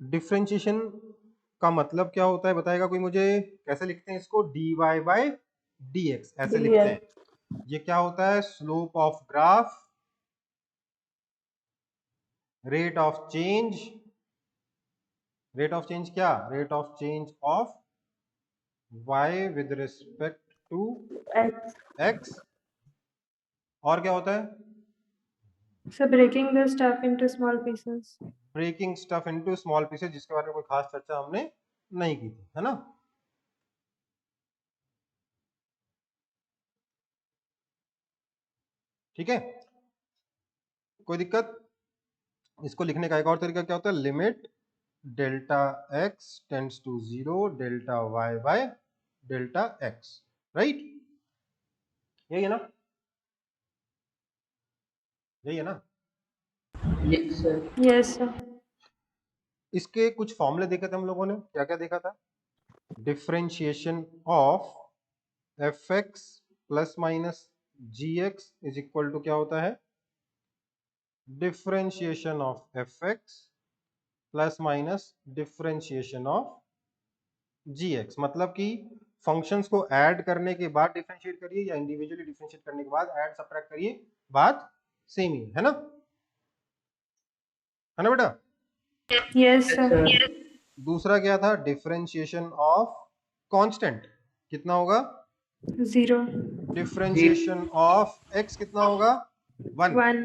Differentiation का मतलब क्या होता है बताएगा कोई मुझे? कैसे लिखते हैं इसको? dy बाय dx ऐसे लिखते हैं। ये क्या होता है? Slope of graph, rate of change, rate of change क्या? Rate of change of y with respect to x। और क्या होता है? So breaking the stuff into small pieces. Breaking stuff into small pieces, जिसके बारे में कोई खास चर्चा हमने नहीं की थी, है ना? ठीक है, कोई दिक्कत? इसको लिखने का एक और तरीका क्या होता है? Limit delta x tends to 0 delta y by delta x, right? यही है ना? यही है ना? Yes, sir. Yes, sir. इसके कुछ फॉर्मूले देखे थे हम लोगों ने, क्या क्या देखा था? Differentiation of f x plus minus g x is equal to क्या होता है? Differentiation of f x plus minus differentiation of g x. मतलब कि फंक्शंस को ऐड करने के बाद डिफरेंशिएट करिए या इंडिविजुअली डिफरेंशिएट करने के बाद ऐड सब्ट्रैक्ट करिए, बात सेम ही है ना? है ना बेटा? Yes, sir. Sir. दूसरा क्या था? डिफरेंशिएशन ऑफ कांस्टेंट, कितना होगा? 0. डिफरेंशिएशन ऑफ एक्स कितना होगा? 1। 1.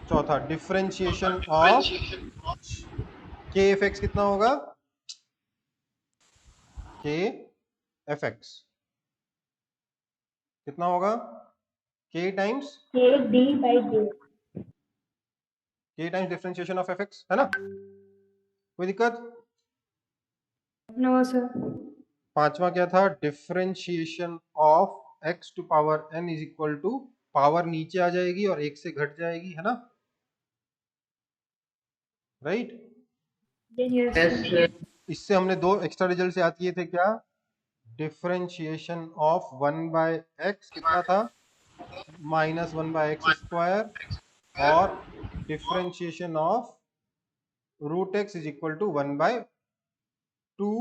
चौथा differentiation of k f x कितना होगा? के एफ एक्स कितना होगा? K times differentiation of f x, है ना? कोई दिक्कत? No, sir. पांचवा क्या था? Differentiation of x to power n is equal to, power नीचे आ जाएगी और एक से घट जाएगी, है ना? Right? Yes, Yes, sir. sir. इससे हमने दो एक्स्ट्रा रिजल्ट याद किए थे, क्या? डिफरेंशिएशन ऑफ 1 बाय एक्स कितना था? माइनस 1 बाय एक्स स्क्वायर, और differentiation of root x is equal to 1 by 2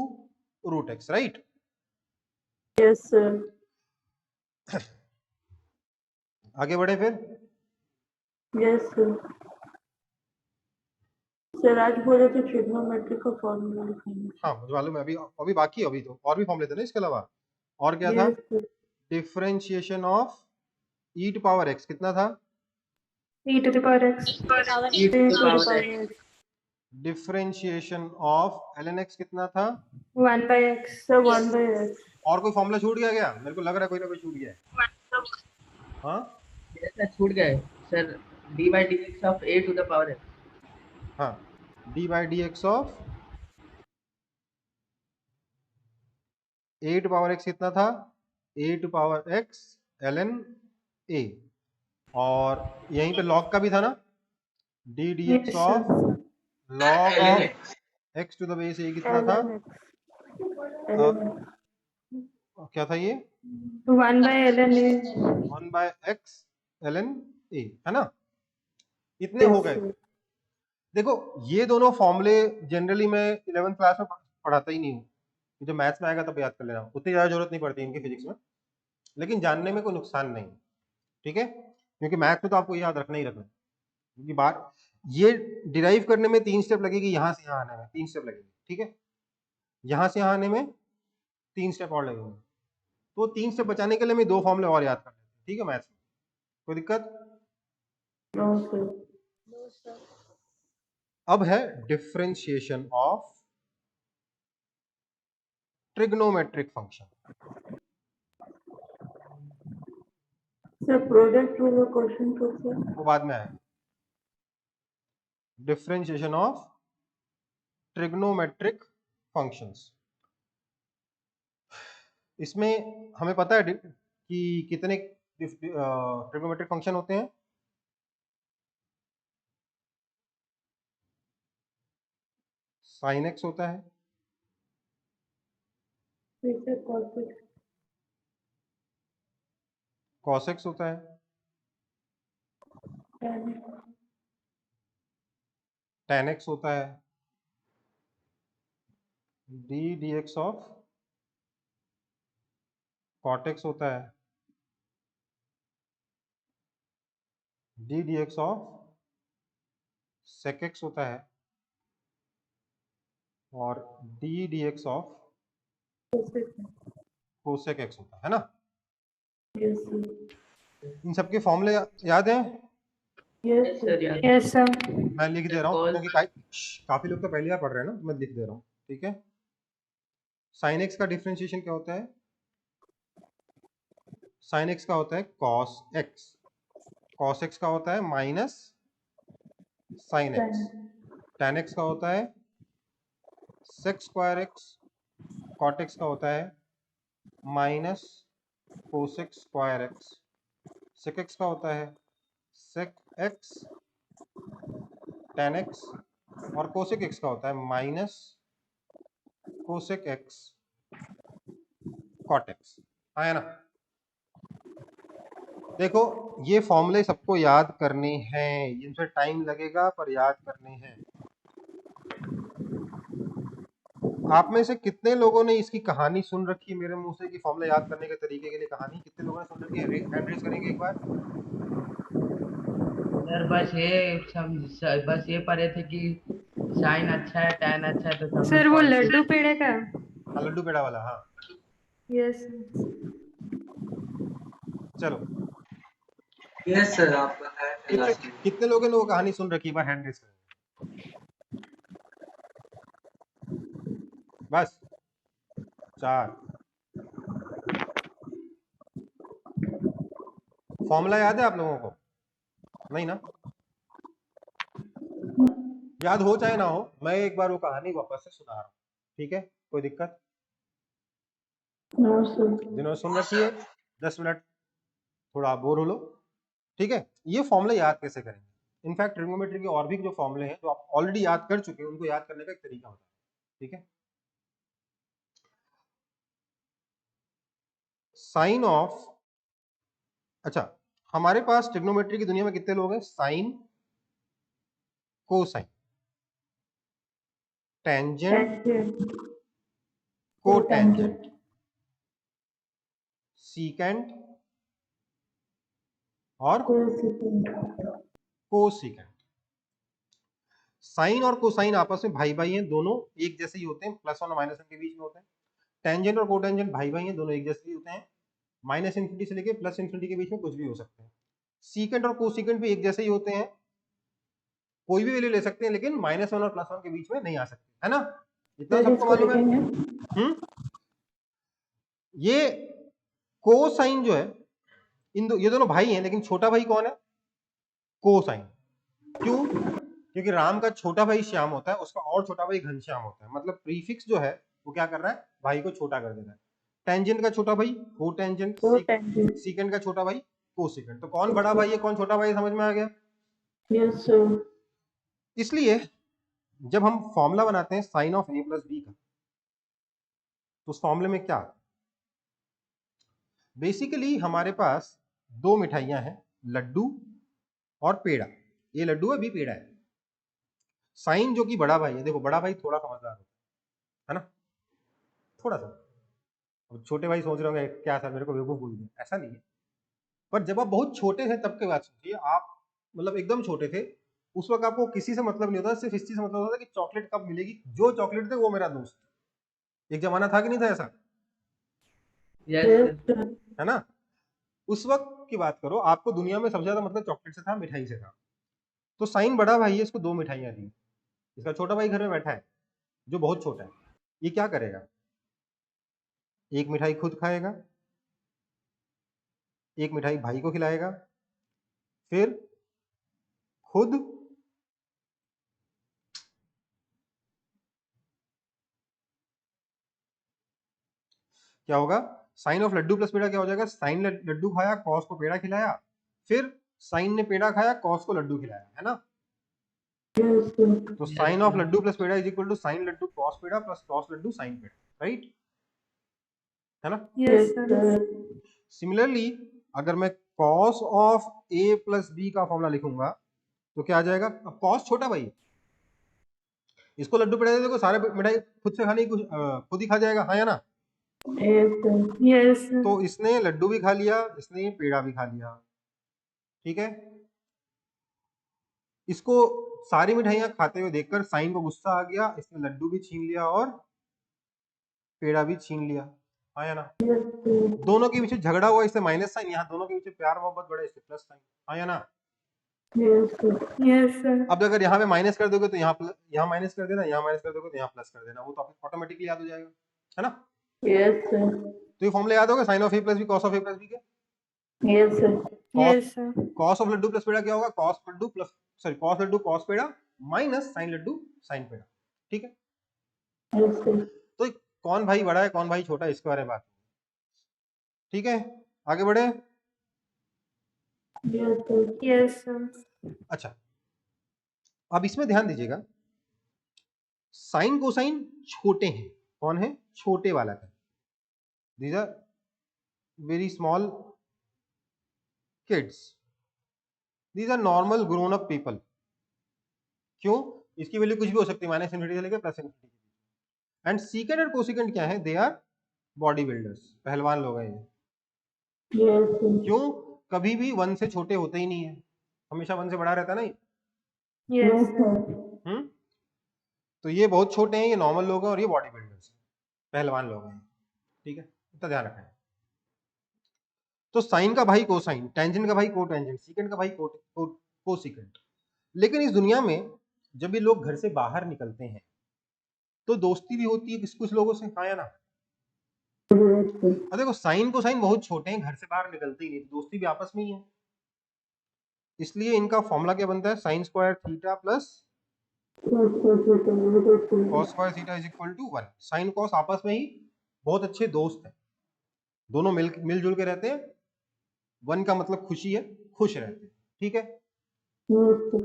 root x, right? Yes, sir. आगे बढ़े फिर। Yes, sir. सर आज बोले थे ट्रिग्नोमेट्री का फॉर्मूला लिखेंगे। हाँ मुझे मालूम है, अभी अभी बाकी है, अभी तो और भी फॉर्म लेते हैं ना इसके अलावा। और क्या था? Yes, sir. Differentiation of e to power x कितना था? E to the power x. E to the power x. X. Differentiation of l n x कितना था? 1 by x. Sir 1/x. और कोई फॉर्मूला छूट गया क्या? मेरे को लग रहा है कोई ना कोई छूट गया है। हाँ Yes, sir. छूट गए sir. D by dx of a to the power x. हाँ, D by D x of A to power x कितना था? A to power X L N A, और यहीं पे लॉग का भी था ना? D D Yes, X sir. Of log of x to the base A कितना था? LNX. क्या था ये? 1 by ln a. 1 by x L N a, है ना? इतने हो गए। देखो ये दोनों फॉर्मूले जनरली मैं 11th क्लास में पढ़ाता ही नहीं हूँ, जब मैथ्स में आएगा तब याद कर लेना, उतनी ज्यादा जरूरत नहीं पड़ती इनकी फिजिक्स में, लेकिन जानने में कोई नुकसान नहीं, ठीक है? क्योंकि मैथ्स में तो आपको याद रखना ही रखना है, क्योंकि बात ये डिराइव करने में 3 स्टेप लगेगी, यहां से यहां आने में 3 स्टेप लगेगी, ठीक है? यहां से यहां आने में 3 स्टेप और लगेंगे, तो 3 स्टेप बचाने के लिए मैं 2 फॉर्मूले और याद कर लेते हैं, ठीक है? मैथ्स में कोई दिक्कत? No, sir. अब है differentiation of trigonometric function. Sir product वाला क्वेश्चन कैसे? वो बाद में आएगा। डिफरेंशिएशन ऑफ ट्रिग्नोमेट्रिक फंक्शंस, इसमें हमें पता है कि कितने ट्रिग्नोमेट्रिक फंक्शन होते हैं? साइन एक्स होता है, फिर से कॉस कॉस एक्स होता है, tan tan x होता है, d dx of cot x होता है, d dx of sec x होता है, और d dx of cosec x होता है ना। Yes, sir. इन सबके फॉर्मूले याद हैं? Yes, Yes, sir. sir. Yeah. Yes, sir. मैं लिख दे रहा हूँ Cos- क्योंकि काफी लोग तो पहली बार पढ़ रहे हैं ना, मैं लिख दे रहा हूँ, ठीक है। sin x का डिफरेंशिएशन क्या होता है? sin x का होता है cos x, cos x का होता है minus sin x, tan x का होता है sec square x, cot x का होता है minus cosec square x, sec x का होता है sec x tan x, और cosec x का होता है minus cosec x cot x। आया ना? देखो ये फॉर्मूले सबको याद करने हैं, इनसे टाइम लगेगा पर याद करने हैं। आप में से कितने लोगों ने इसकी कहानी सुन रखी है मेरे मुंह से कि फॉर्मूला याद करने के तरीके के लिए कहानी? कितने लोगों ने सुन रखी है? हैंड रेज करेंगे एक बार। सर बस ये पढ़े थे कि साइन अच्छा है टैन अच्छा है तो सब सर लोग वो cos- लड्डू पेड़े का। हाँ लड्डू पेड़ा वाला, हाँ यस। चलो यस सर, आप बताए थे कितने लास्ट में। कितने लोगों ने वो कहानी सुन रखी है? बार हैंड रेज करेंगे। बस 4। फॉर्मूला याद है आप लोगों को? नहीं ना? याद हो चाहे ना हो, मैं एक बार वो कहानी वापस से सुना रहा हूँ, ठीक है? कोई दिक्कत? No, sir. जिन्होंने सुन रखी है 10 मिनट थोड़ा बोर हो लो, ठीक है? ये फॉर्मूले याद कैसे करेंगे? इनफैक्ट ट्रिग्नोमेट्री के और भी जो फॉर्मूले हैं जो आप ऑलरेडी याद कर चुके हैं, उनको याद करने का एक तरीका होता है, ठीक है? साइन ऑफ, अच्छा हमारे पास ट्रिग्नोमेट्री की दुनिया में कितने लोग हैं? Sine, cosine, tangent, Tangent. Cotangent, secant और Cosecant. कोसीकेंट। साइन और कोसाइन आपस में भाई भाई हैं, दोनों एक जैसे ही होते हैं, प्लस वन और माइनस वन के बीच में होते हैं। टेंजेंट और कोटेंजेंट भाई भाई हैं, दोनों एक जैसे ही होते हैं, माइनस इन्फिनिटी से लेके प्लस इन्फिनिटी के बीच में कुछ भी हो सकते हैं। सीकेंट और कोसीकेंट भी एक जैसे ही होते हैं, कोई भी वैल्यू ले सकते हैं, लेकिन माइनस वन और प्लस वन के बीच में नहीं आ सकते, है ना? इतना Sir, सबको इसको मालूम है? लिखेंगे? ये कोसाइन जो है, ये दोनों भाई हैं, लेकिन छोटा भाई कौन है? कोसाइन। क्यों? क्योंकि राम का छोटा भाई श्याम होता है, उसका और छोटा भाई घनश्याम होता है, मतलब प्रीफिक्स जो है वो क्या कर रहा है? भाई को छोटा कर दे रहा है। टेंजेंट का छोटा भाई कोटेंजेंट, Cotangent. सीकेंट का छोटा भाई कोसेकेंट। तो कौन बड़ा भाई है कौन छोटा भाई है, समझ में आ गया? Yes, sir. इसलिए जब हम फॉर्मूला बनाते हैं sine of A plus b का, तो उस फॉर्मूले में क्या, बेसिकली हमारे पास दो मिठाइयां हैं, लड्डू और पेड़ा। ये लड्डू है, बी पेड़ा है। साइन जो कि बड़ा भाई है, देखो बड़ा भाई थोड़ा समझदार होता है ना, थोड़ा सा। अब छोटे भाई सोच रहे होंगे क्या सर मेरे को बेवकूफ बोल दिया, ऐसा नहीं है। पर जब आप बहुत छोटे थे तब की बात सोचिए, आप मतलब एकदम छोटे थे, उस वक्त आपको किसी से मतलब नहीं होता, सिर्फ इस चीज से मतलब होता था कि चॉकलेट कब मिलेगी, जो चॉकलेट थे वो मेरा दोस्त। एक जमाना था कि नहीं था ऐसा, Yes, Yes, sir. sir. है ना? उस वक्त की बात करो, आपको दुनिया में सबसे ज्यादा मतलब चॉकलेट से था, मिठाई से था। तो साइन बड़ा भाई है, इसको दो मिठाइयां दी, इसका छोटा भाई घर में बैठा है जो बहुत छोटा है, ये क्या करेगा? एक मिठाई खुद खाएगा, एक मिठाई भाई को खिलाएगा, फिर खुद क्या होगा? Sine of laddoo plus peda क्या हो जाएगा? साइन लड्डू खाया, कॉस को पेड़ा खिलाया, फिर साइन ने पेड़ा खाया, कॉस को लड्डू खिलाया, है ना? Yes, sir. तो Yes, sine of sir. Laddu plus peda is equal to sine laddu cos peda plus cos laddu sine peda, right? है ना? Yes Yes, sir. sir. Similarly अगर मैं cos of A plus b का फॉर्मूला लिखूंगा तो क्या आ जाएगा? अब कॉस छोटा भाई है, इसको लड्डू पेड़ा दे देखो, सारे मिठाई खुद से खाने की खुद ही खा जाएगा, हाँ या ना? Yes, sir. Yes, sir. तो इसने लड्डू भी खा लिया, इसने पेड़ा भी खा लिया, ठीक है। इसको सारी मिठाइयां खाते हुए देखकर साइन को गुस्सा आ गया, इसने लड्डू भी छीन लिया और पेड़ा भी छीन लिया, हाँ या ना? Yes, sir. दोनों के पीछे झगड़ा हुआ, इससे माइनस साइन, यहाँ दोनों के पीछे प्यार मोहब्बत बढ़े, इससे प्लस साइन, हाँ या ना? Yes, sir. Yes, sir. अब अगर यहाँ पे माइनस कर दोगे तो यहाँ माइनस कर देना, यहाँ माइनस कर दोगे तो यहाँ प्लस कर देना, वो तो ऑटोमेटिकली याद हो जाएगा, है ना? Yes, sir. तो ये फॉर्मूला याद होगा, sine of A plus B cos of A plus B के। Yes, sir. Yes, sir. Cos of laddoo plus peda क्या होगा? Cos laddoo cos peda minus sine laddoo sine peda, ठीक है। Yes, sir. तो कौन भाई बड़ा है कौन भाई छोटा है, इसके बारे में बात, ठीक है। आगे बढ़े। Yes, sir. Yes, sir. अच्छा, अब इसमें ध्यान दीजिएगा, साइन कोसाइन छोटे हैं, कौन है? छोटे वाला है। These are very small kids, these are normal grown up people. क्यों? इसकी वैल्यू कुछ भी हो सकती है, माइनस इन्फिनिटी से लेकर प्लस इन्फिनिटी। एंड सीकेंड और कोसिकेंट क्या है? दे आर बॉडी बिल्डर्स, पहलवान लोग हैं ये। Yes, sir. क्यों? कभी भी 1 से छोटे होते ही नहीं है, हमेशा 1 से बड़ा रहता है ना ये। Yes, Yes, sir. sir. तो ये बहुत छोटे हैं, ये नॉर्मल लोग हैं और ये बॉडी बिल्डर्स हैं, पहलवान लोग हैं, ठीक है, इतना ध्यान रखना है। तो साइन का भाई कोसाइन, टेंजेंट का भाई कोटेंजेंट, सीकेंट का भाई कोसीकेंट। लेकिन इस दुनिया में जब ये लोग घर से बाहर निकलते हैं तो दोस्ती भी होती है कुछ लोगों से, हाँ या ना? Yes, sir. और देखो साइन कोसाइन बहुत छोटे हैं, घर से बाहर निकलते ही नहीं, दोस्ती भी आपस में ही है। इसलिए इनका फॉर्मूला क्या बनता है? Sine square theta plus Yes, sir. Cos square theta is equal to 1। Sine cos आपस में ही बहुत अच्छे दोस्त हैं, दोनों मिलजुल के रहते हैं। 1 का मतलब खुशी है, खुश रहते हैं, ठीक है। Yes, sir.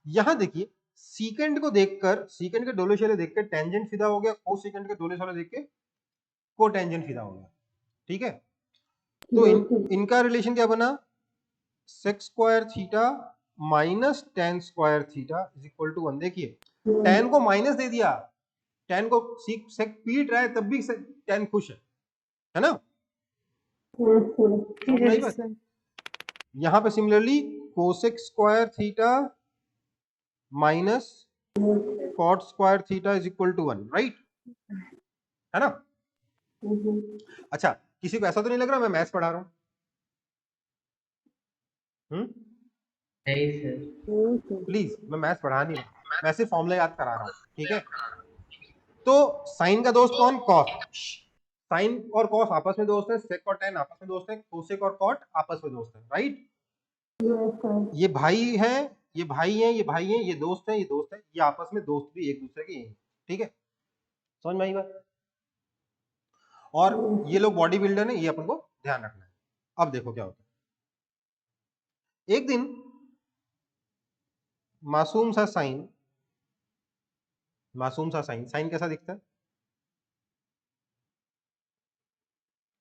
यहां देखिए, सीकेंड को देखकर, सीकेंड के डोले शोले देखकर टेंजेंट फिदा हो गया, कोसेकेंड के डोले शोले देख के कोटेंजेंट फिदा हो गया, ठीक है। तो इनका रिलेशन क्या बना? Sec square theta minus tan square theta is equal to 1। देखिए टेन को माइनस दे दिया, टेन को सेक पीट रहा है तब भी टेन खुश है ना? Yes, sir. समझ में आई Yes, बात? sir. यहाँ पे similarly cosec square theta minus cot square theta is equal to 1, right, है ना? अच्छा, किसी को ऐसा तो नहीं लग रहा मैं मैथ्स पढ़ा रहा हूँ? नहीं सर। प्लीज, मैं मैथ्स पढ़ा नहीं रहा, मैं सिर्फ फॉर्मूला याद करा रहा हूँ, ठीक है। तो साइन का दोस्त कौन? कॉस। साइन और कॉस आपस में दोस्त है, सेक और टेन आपस में दोस्त है, कोसेक और कॉट आपस में दोस्त है, राइट। Yes, sir. ये भाई है, ये भाई है, ये भाई है, ये दोस्त है, ये दोस्त है, ये आपस में दोस्त भी एक दूसरे के हैं, ठीक है। समझ में आई बात? और ये लोग बॉडी बिल्डर है, ये अपन को ध्यान रखना है। अब देखो क्या होता है। एक दिन मासूम सा साइन, साइन कैसा दिखता है?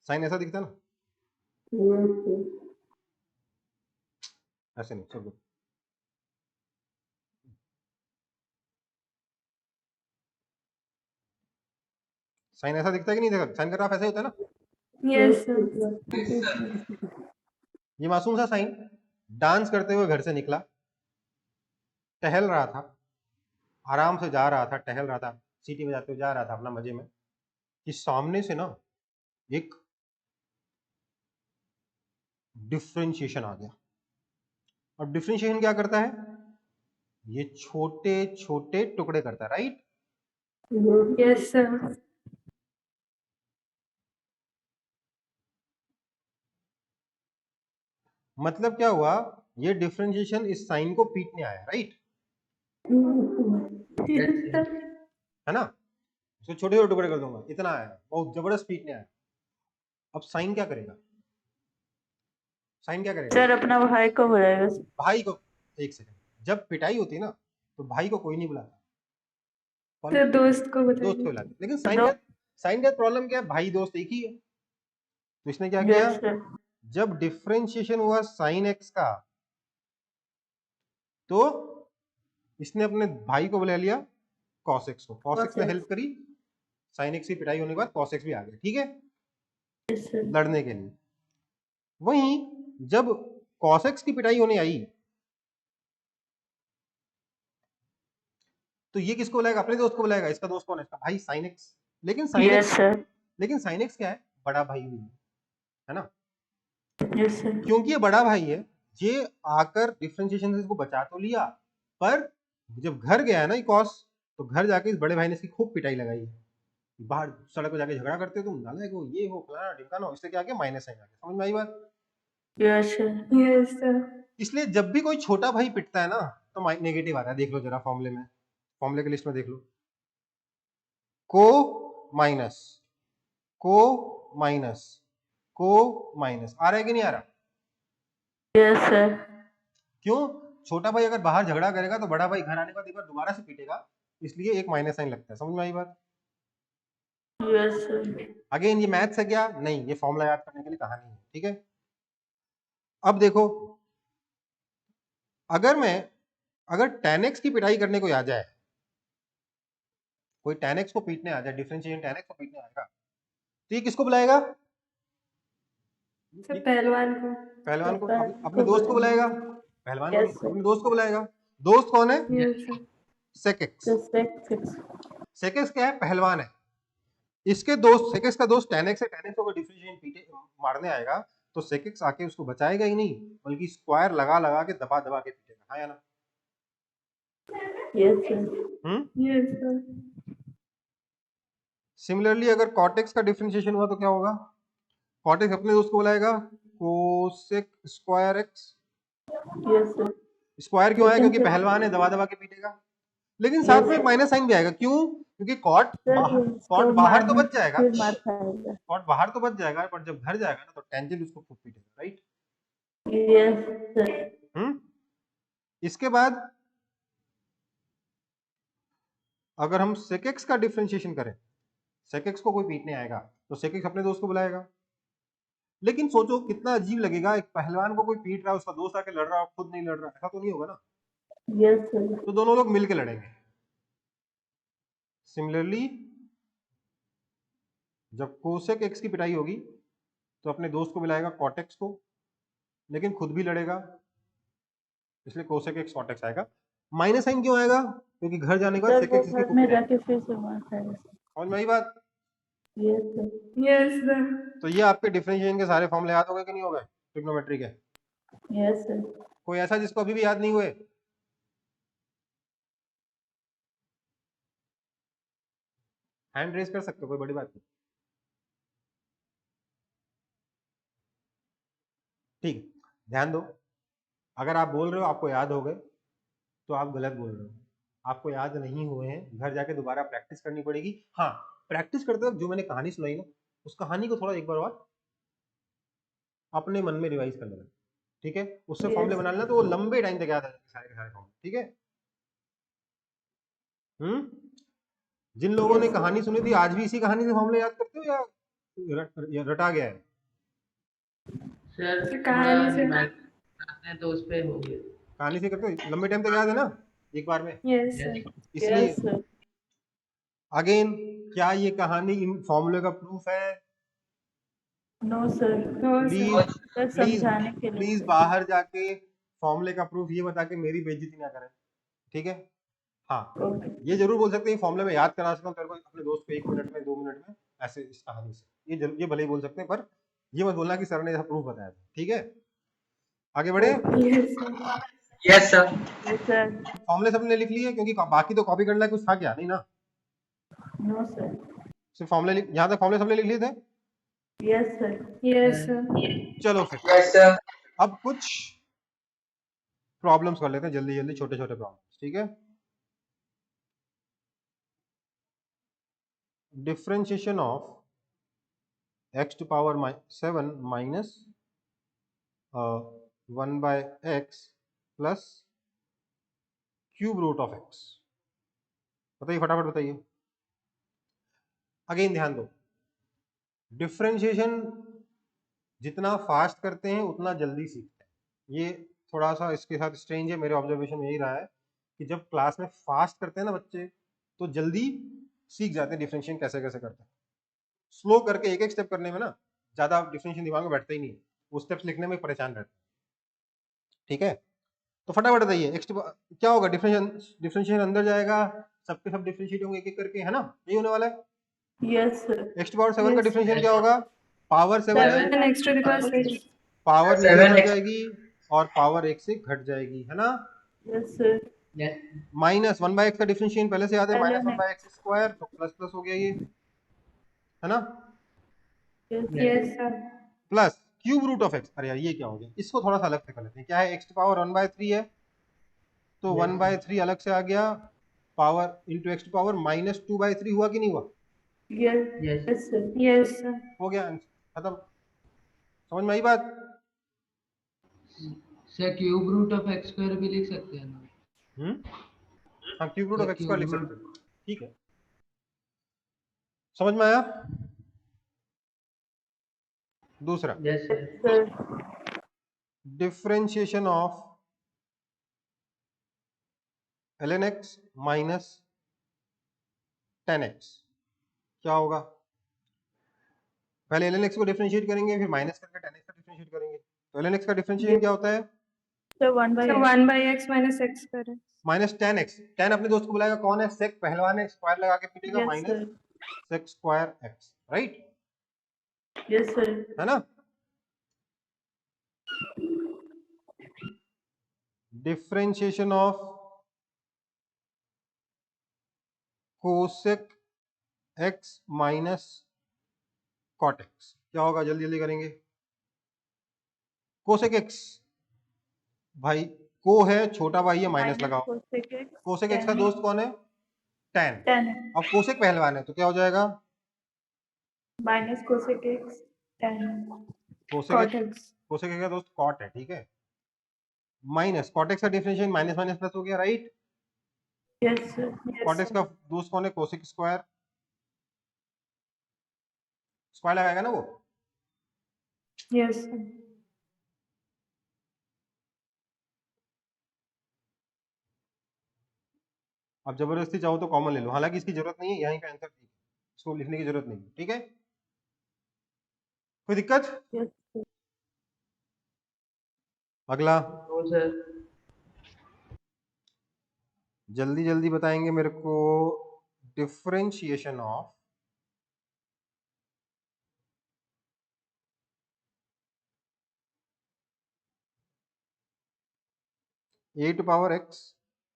साइन ऐसा दिखता है ना, Yes, sir. ऐसे नहीं, चलो साइन ऐसा दिखता है कि नहीं दिखता? साइन का ग्राफ ऐसा ही होता है ना। Yes, sir. ये मासूम सा साइन डांस करते हुए घर से निकला, टहल रहा था, आराम से जा रहा था, टहल रहा था, सीटी बजाते हुए जा रहा था अपना मजे में, कि सामने से ना एक डिफरेंशिएशन आ गया। और डिफरेंशिएशन क्या करता है? ये छोटे छोटे टुकड़े करता है, राइट। Yes, sir. मतलब क्या हुआ? ये डिफरेंशिएशन इस साइन को पीटने आया, राइट, Yes, sir. है ना। इसको छोटे छोटे टुकड़े कर दूंगा, इतना आया, बहुत जबरदस्त पीटने आया। अब साइन क्या करेगा? साइन क्या करेगा? सर अपना भाई को बुलाएगा। भाई को, एक सेकंड, जब पिटाई होती है ना तो भाई को कोई नहीं बुलाता, कौन? तो दोस्त को दोस्त को बताइए। बुलाते। लेकिन साइन का प्रॉब्लम क्या है? भाई दोस्त एक ही है। तो इसने क्या किया? Yes, sir. जब डिफरेंशिएशन हुआ साइन एक्स का, तो इसने अपने भाई को बुला लिया cos x को, cos x ने Cos x. हेल्प करी, sin x की पिटाई होने के बाद cos x भी आ गया, ठीक है, Yes, sir. लड़ने के लिए। वहीं जब cos x की पिटाई होने आई तो ये किसको बुलाएगा? अपने दोस्त को बुलाएगा। इसका दोस्त कौन है? इसका भाई sin x। लेकिन sin Yes, x sir. लेकिन sin x क्या है? बड़ा भाई भी है ना, Yes, sir. क्योंकि ये बड़ा भाई है, ये आकर डिफरेंशिएशन से इसको बचा तो लिया, पर जब घर गया है ना ये cos, तो घर जाके इस बड़े भाई ने इसकी खूब पिटाई लगाई। बाहर सड़क पे जाके झगड़ा करते हो तुम, नालायक हो, ये हो, फलाना ढिमकाना हो, इससे क्या किया? माइनस साइन आ गया। समझ में आई बात? Yes, sir. Yes, sir. इसलिए जब भी कोई छोटा भाई पिटता है ना तो नेगेटिव आता है। देख लो जरा फॉर्मूले में, फॉर्मूले की लिस्ट में देख लो, को माइनस, को माइनस, को माइनस, आ रहा है कि नहीं आ रहा? Yes, sir. क्यों? छोटा भाई अगर बाहर झगड़ा करेगा तो बड़ा भाई घर आने के बाद एक बार दोबारा से पीटेगा, इसलिए एक माइनस साइन लगता है। समझ में आई बात? Yes, sir. अगेन ये मैथ्स है क्या? नहीं, ये फॉर्मूला याद करने के लिए कहानी है, ठीक है। अब देखो, अगर tan x की पिटाई करने को आ जाए, कोई tan x को पीटने आ जाए, डिफरेंशिएशन tan x को पीटने आएगा, तो ये किसको बुलाएगा? सर पहलवान को। पहलवान को, पहलवान अपने को दोस्त को बुलाएगा। बुलाएगा। पहलवान को Yes, नहीं, sir. अपने दोस्त को बुलाएगा। दोस्त कौन है? Yes, sir. sec x। Just six. sec x क्या है? पहलवान है। इसके दोस्त, sec x का दोस्त tan x है, tan x को अगर डिफरेंशिएशन पीटे मारने आएगा तो sec x आके उसको बचाएगा ही नहीं, बल्कि स्क्वायर लगा लगा के दबा दबा के पीटेगा। हाँ या ना? Yes, sir. Yes, sir. Similarly अगर cot x का डिफरेंशिएशन हुआ तो क्या होगा? cot x अपने दोस्त को बुलाएगा, cosec square x। Yes, sir. Square क्यों आया? लेकिन क्योंकि फिर- पहलवान है, दबा दबा के पीटेगा। लेकिन साथ में एक माइनस साइन भी आएगा। क्यों? क्योंकि कॉट Sir, बाहर तो बच जाएगा, फिर मार खाएगा. कॉट बाहर तो बच जाएगा, पर जब घर जाएगा ना तो टेंजेंट उसको खूब पीटेगा, राइट? Yes, sir. इसके बाद अगर हम sec x का डिफरेंशिएशन करें, sec x को कोई पीटने आएगा तो sec x अपने दोस्त को बुलाएगा। लेकिन सोचो कितना अजीब लगेगा, एक पहलवान को कोई पीट रहा है, उसका दोस्त आके लड़ रहा है, खुद नहीं लड़ रहा, ऐसा तो नहीं होगा ना। Yes, sir. तो दोनों लोग मिलके लड़ेंगे। सिमिलरली जब कोसेक x की पिटाई होगी तो अपने दोस्त को बुलाएगा cot x को, लेकिन खुद भी लड़ेगा, इसलिए कोसेक x cot x आएगा। माइनस साइन क्यों आएगा? क्योंकि घर जाने के बाद सर sec वो x इसकी घर खूब में पिटाई। जाके फिर से मार खाएगा. समझ में आई बात? Yes, sir. Yes, sir. तो ये आपके डिफरेंशिएशन के सारे फॉर्मूले याद हो गए कि नहीं हो गए ट्रिग्नोमेट्री के? Yes, sir. कोई ऐसा जिसको अभी भी याद नहीं हुए? हैंड रेज कर सकते हो, कोई बड़ी बात नहीं। ठीक, ध्यान दो, अगर आप बोल रहे हो आपको याद हो गए तो आप गलत बोल रहे हो। आपको याद नहीं हुए हैं, घर जाके दोबारा प्रैक्टिस करनी पड़ेगी। हाँ, प्रैक्टिस करते वक्त जो मैंने कहानी सुनाई ना, उस कहानी को थोड़ा एक बार और अपने मन में रिवाइज कर लेना, ठीक है? उससे Yes. फॉर्मूले बना लेना, तो वो लंबे टाइम तक याद आ जाएंगे सारे के सारे फॉर्मूले, ठीक है? जिन लोगों ने कहानी सुनी थी आज भी इसी कहानी से फॉर्मूले याद करते हो या रटा गया है? सर कहानी से। अपने दोस्त पे हो गया। कहानी से करते हो, लंबे टाइम तक याद है ना एक बार में? Yes, sir. इसलिए Yes, sir. अगेन, क्या ये कहानी इन फॉर्मूले का प्रूफ है? No, sir. No, sir. Please sir समझाने के लिए. प्लीज बाहर जाके फॉर्मूले का प्रूफ ये बता के मेरी बेइज्जती ना करें, ठीक है? हाँ, Okay. ये जरूर बोल सकते हैं फॉर्मूले में याद करा सकता हूँ तेरे को अपने दोस्त को 1 मिनट में 2 मिनट में, ऐसे इस कहानी से, ये भले ही बोल सकते हैं, पर ये मत बोलना कि सर ने ऐसा प्रूफ बताया था, ठीक है? आगे बढ़े। Yes, sir. Yes, sir. Yes, sir. फॉर्मूले सबने लिख लिए, क्योंकि बाकी तो कॉपी करना है, कुछ था क्या? नहीं ना, No, sir. सिर्फ फॉर्मूले, यहाँ तक फॉर्मूले सबने लिख लिए थे। Yes, sir. Yes, sir. चलो फिर Yes, sir. अब कुछ प्रॉब्लम्स कर लेते हैं जल्दी जल्दी, छोटे छोटे प्रॉब्लम्स, ठीक है? Differentiation of x to power 7 minus 1 by x plus cube root of x। बताइए फटाफट बताइए। अगेन ध्यान दो, डिफरेंशिएशन जितना फास्ट करते हैं उतना जल्दी सीखते हैं। ये थोड़ा सा इसके साथ स्ट्रेंज है, मेरे ऑब्जर्वेशन में यही रहा है कि जब क्लास में फास्ट करते हैं ना बच्चे तो जल्दी सीख जाते हैं डिफरेंशिएशन कैसे कैसे करते हैं। स्लो करके एक एक स्टेप करने में ना ज्यादा डिफरेंशिएशन दिमाग में बैठता ही नहीं है, वो स्टेप्स लिखने में परेशान रहते हैं। ठीक है, तो फटाफट बताइए एक्स क्या होगा, डिफरेंशिएशन अंदर जाएगा, सबके सब डिफरेंशिएट होंगे एक एक करके, है ना, यही होने वाला है। Yes, sir. एक्स पावर 7 का Yes. डिफरेंशिएशन क्या होगा, पावर 7 है, 7x to the power 6. Power नीचे 7x बढ़ जाएगी और पावर 1 से घट जाएगी, है ना। Yes, sir. Yes. Minus 1/x का डिफरेंशिएशन पहले से याद है, minus ln x. 1/x square, तो प्लस प्लस हो गया ये, है ना, Yes, Yes, sir. Plus cube root of x. अरे यार ये क्या हो गया, इसको थोड़ा सा अलग से कर लेते हैं। क्या है, एक्स पावर 1/3 है, तो Yes. 1/3 अलग से आ गया, power into x power minus 2/3 हुआ कि नहीं हुआ, Yes. Yes. Yes, sir. Yes, sir. हो गया, खत्म। समझ में आई बात। Sir cube root of x square भी लिख सकते हैं ना। हाँ, cube root of x square लिख Cube सकते हो, ठीक है, समझ में आया। दूसरा, Yes, sir. Sir. Differentiation of ln x minus 10x क्या होगा। पहले ln x को डिफरेंशिएट करेंगे, फिर माइनस करके 10x का डिफरेंशिएट करेंगे। तो ln x का डिफरेंशिएशन क्या होता है, Sir, 1 by So x. 1 by x minus x square. Minus 10x। 10 अपने दोस्त को बुलाएगा, कौन है, सेक पहलवान है, स्क्वायर लगा के पीटेगा, Yes, minus sir. Sec square x, right, Yes, sir. है ना। Differentiation of cosec x minus cot x क्या होगा, जल्दी जल्दी करेंगे। कोसेक x, भाई को है छोटा भाई है, माइनस लगाओ, cosec x. कोसेक x का 10. दोस्त कौन है, tan। 10. अब कोसेक पहलवान है तो क्या हो जाएगा, Minus cosec x. 10. Cosec Cot x, x. Cosec x का दोस्त कॉट है, ठीक है, माइनस कॉट x का डिफरेंशिएशन माइनस माइनस प्लस हो गया, right. Yes, sir. Yes, cot x का दोस्त कौन है, कोसेक स्क्वायर, स्क्वायर लगाएगा ना वो। Yes, sir. अब जबरदस्ती चाहो तो कॉमन ले लो, हालांकि इसकी जरूरत नहीं है, यहीं पे आंसर ठीक है, इसको लिखने की जरूरत नहीं, ठीक है, कोई दिक्कत। Yes, sir. अगला, No, sir. जल्दी जल्दी बताएंगे मेरे को, differentiation of A to power x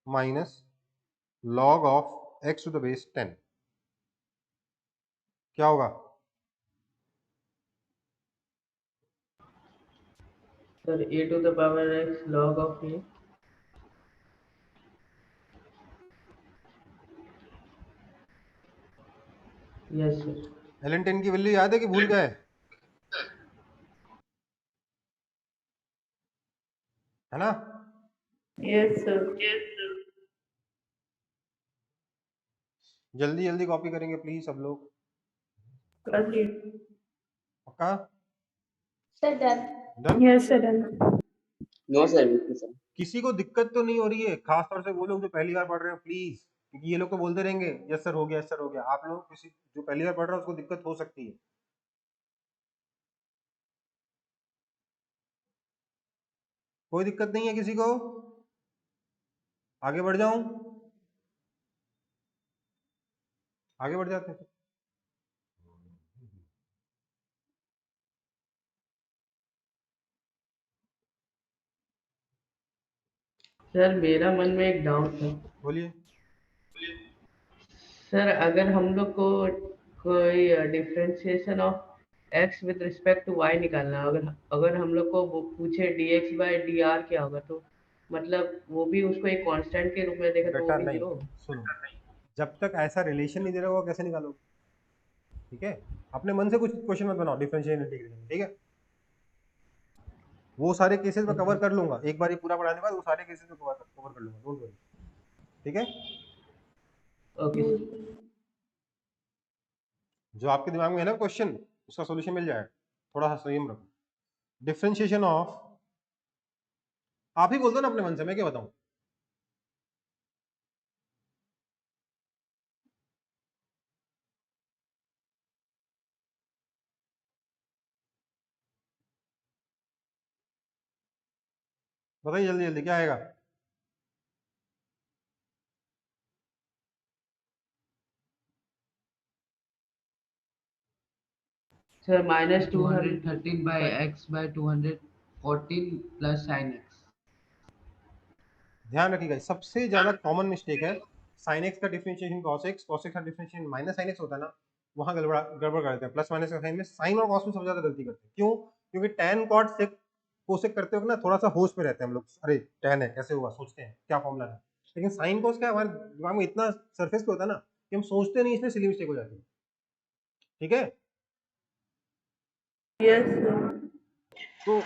minus log of x to the base 10 क्या होगा। Sir, a to the power x log of a. Yes, sir. ln 10 की वैल्यू याद है कि भूल गए, है ना। Yes, sir. जल्दी जल्दी कॉपी करेंगे प्लीज सब लोग, कर ली. पक्का, Sir, done. Done. Yes, sir. Done. No sir, बिल्कुल सर। किसी को दिक्कत तो नहीं हो रही है, खास तौर से वो लोग जो पहली बार पढ़ रहे हो प्लीज, क्योंकि ये लोग तो बोलते रहेंगे यस सर हो गया, यस सर हो गया। आप लोग किसी जो पहली बार पढ़ रहा है उसको दिक्कत हो सकती है। कोई दिक्कत नहीं है किसी को, आगे बढ़ जाऊं, आगे बढ़ जाते हैं। सर मेरा मन में एक डाउट था। बोलिए। सर अगर हम लोग को कोई differentiation of x with respect to y निकालना है, अगर अगर हम लोग को वो पूछे dx बाय dr क्या होगा, तो मतलब वो भी उसको एक कांस्टेंट के रूप में देखे तो वो बेटा भी नहीं, जीरो होगा। सुनो, जब तक ऐसा रिलेशन नहीं दे रहा होगा कैसे निकालोगे, ठीक है, अपने मन से कुछ क्वेश्चन मत बनाओ डिफरेंशियल इंटीग्रेशन, ठीक है, वो सारे केसेस मैं कवर कर लूंगा, एक बार ये पूरा पढ़ाने के बाद वो सारे केसेस में कवर कर लूंगा, डोंट वरी, ठीक है। Okay sir. जो आपके दिमाग में है ना क्वेश्चन, उसका सॉल्यूशन मिल जाएगा, थोड़ा सा संयम रखो। डिफरेंशिएशन ऑफ, आप ही बोल दो ना अपने मन से, मैं क्या बताऊं। बताइए जल्दी जल्दी क्या आएगा? Sir minus 213 by x by 214 plus sin x. ध्यान रखिएगा, सबसे ज्यादा कॉमन मिस्टेक है sin x का differentiation cos x, cos x का डिफरेंशिएशन माइनस sin x होता है ना, वहां गड़बड़ कर देते हैं। प्लस माइनस का साइन में साइन और cos में सबसे ज्यादा गलती करते हैं। क्यों? क्योंकि tan cot sec कोसेक करते हो ना, थोड़ा सा होश में रहते हैं हम लोग, अरे tan है कैसे हुआ, सोचते हैं क्या फॉर्मूला है। लेकिन साइन cos क्या हमारे दिमाग में इतना सरफेस पे होता है ना कि हम सोचते नहीं, इसलिए सिली मिस्टेक हो जाती है। ठीक है, Yes, sir. तो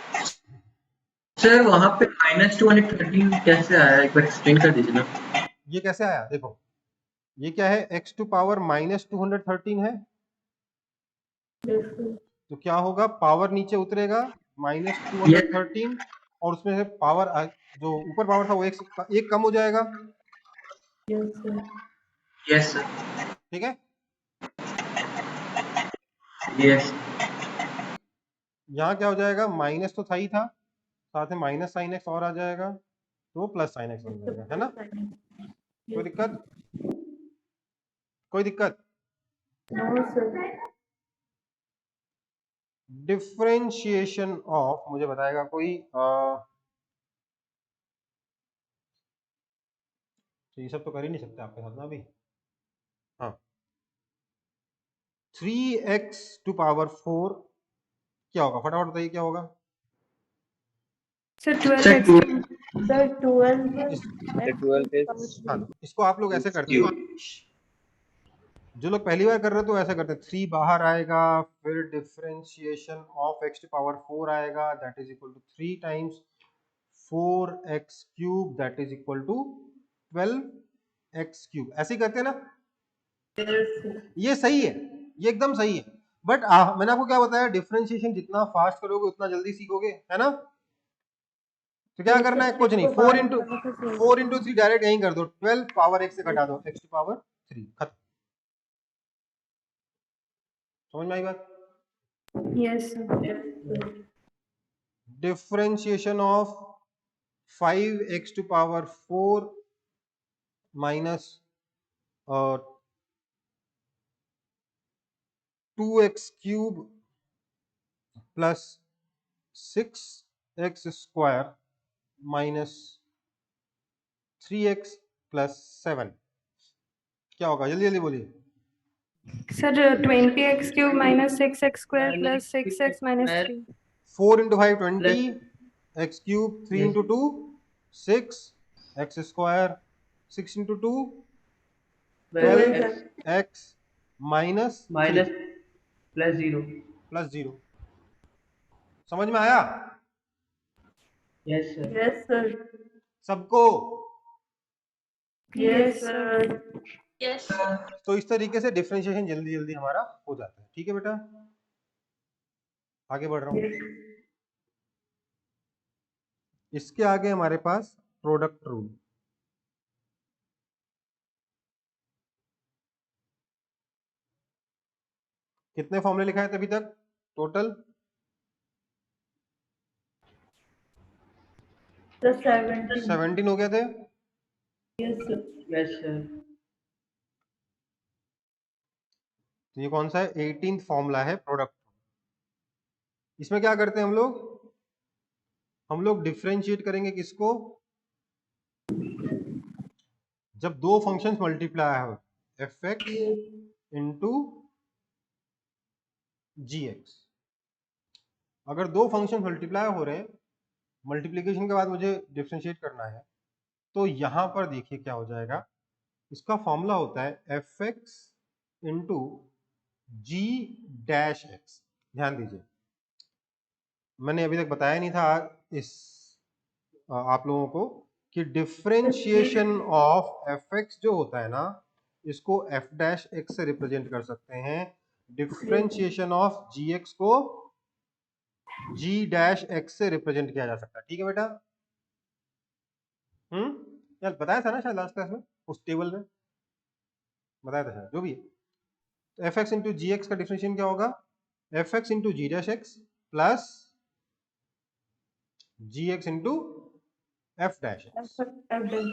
सर वहाँ पे -213 कैसे आया, एक बार एक्सप्लेन कर दीजिए ना। ये कैसे आया? देखो ये क्या है, x टू पावर -213 है, Yes, sir. तो क्या होगा, पावर नीचे उतरेगा -213 और उसमें से पावर जो ऊपर पावर था वो एक कम हो जाएगा। Yes, sir. Yes sir. ठीक है, यस। यहाँ क्या हो जाएगा, माइनस तो था ही था, साथ में माइनस साइन एक्स और आ जाएगा, तो प्लस साइन एक्स बन जाएगा, है ना? कोई दिक्कत? कोई दिक्कत? No, sir. डिफरेंशिएशन ऑफ, मुझे बताएगा कोई ये सब तो कर ही नहीं सकते आपके साथ ना अभी। हाँ, 3x टू पावर 4 क्या होगा, फटाफट बताइए क्या होगा? Sir, sir 12x. Sir, 12 The 12 is हाँ, इसको आप लोग ऐसे करते हो, जो लोग पहली बार कर रहे हो तो ऐसा करते हैं, 3 बाहर आएगा, फिर differentiation of x to power 4 आएगा, that is equal to 3 times 4x cube, that is equal to 12x cube. ऐसे ही करते हैं ना? Yes, sir. ये सही है, ये एकदम सही है, बट मैंने आपको क्या बताया, डिफरेंशिएशन जितना फास्ट करोगे उतना जल्दी सीखोगे, है ना? तो क्या करना है, कुछ नहीं, 4 इंटू 3 डायरेक्ट यहीं कर दो, 12 पावर x से घटा दो, x टू पावर 3, खत्म। समझ में आई बात? Yes, sir. Differentiation of 5x to power 4 minus 2x cube plus 6x square minus 3x plus 7 क्या होगा, जल्दी जल्दी बोलिए। Sir, 20x cube minus 6x square plus 6x minus 3. 4 into 5 20, x cube, 3 into 2 6, x square 6 into 2 12 x minus minus plus 0। Plus 0। समझ में आया yes sir. Yes, sir. सबको? Yes, sir. तो इस तरीके से डिफरेंशिएशन जल्दी जल्दी हमारा हो जाता है। ठीक है बेटा, आगे बढ़ रहा हूं। इसके आगे हमारे पास प्रोडक्ट रूल। कितने फॉर्मूले लिखा है अभी तक टोटल? The 17. 17 हो गए थे। Yes, sir. Yes sir. तो ये कौन सा है, 18th फॉर्मूला है प्रोडक्ट। इसमें क्या करते हैं हम लोग डिफरेंशिएट करेंगे किसको, जब दो फंक्शंस मल्टीप्लाई हो, F X into G x. अगर दो फंक्शन मल्टीप्लाई हो रहे हैं, मल्टीप्लीकेशन के बाद मुझे डिफरेंशिएट करना है, तो यहां पर देखिए क्या हो जाएगा, इसका फॉर्मूला होता है F X into G dash x. ध्यान दीजिए, मैंने अभी तक बताया नहीं था इस आप लोगों को कि डिफरेंशिएशन ऑफ एफ एक्स जो होता है ना, इसको एफ डैश एक्स से रिप्रेजेंट कर सकते हैं, डिफरेंशिएशन ऑफ जी एक्स को जी डैश एक्स से रिप्रेजेंट किया जा सकता है। ठीक है बेटा? यार बताया था ना शायद लास्ट क्लास में, उस टेबल में बताया था शायद, जो भी है। F X into G X का डिफरेंशिएशन क्या होगा, F X into G dash X plus G x into f dash x। F dash.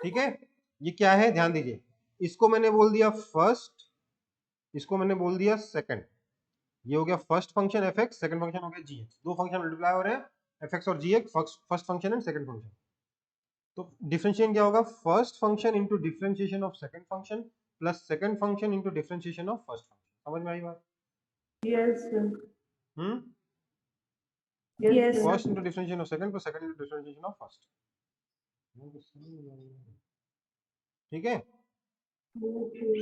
ठीक है, ये क्या है ध्यान दीजिए, इसको मैंने बोल दिया फर्स्ट, इसको मैंने बोल दिया सेकंड। ये हो गया first function F X, second function हो गया जी एक्स। दो फंक्शन मल्टीप्लाई हो रहे हैं, एफ एक्स और G X, first function and second function. तो डिफरेंशिएशन क्या होगा, first function into differentiation of second function plus second function into differentiation of first function. समझ में आई बात? Yes, sir. Yes, sir. First into differentiation of second plus second into differentiation of first. ठीक है, Okay.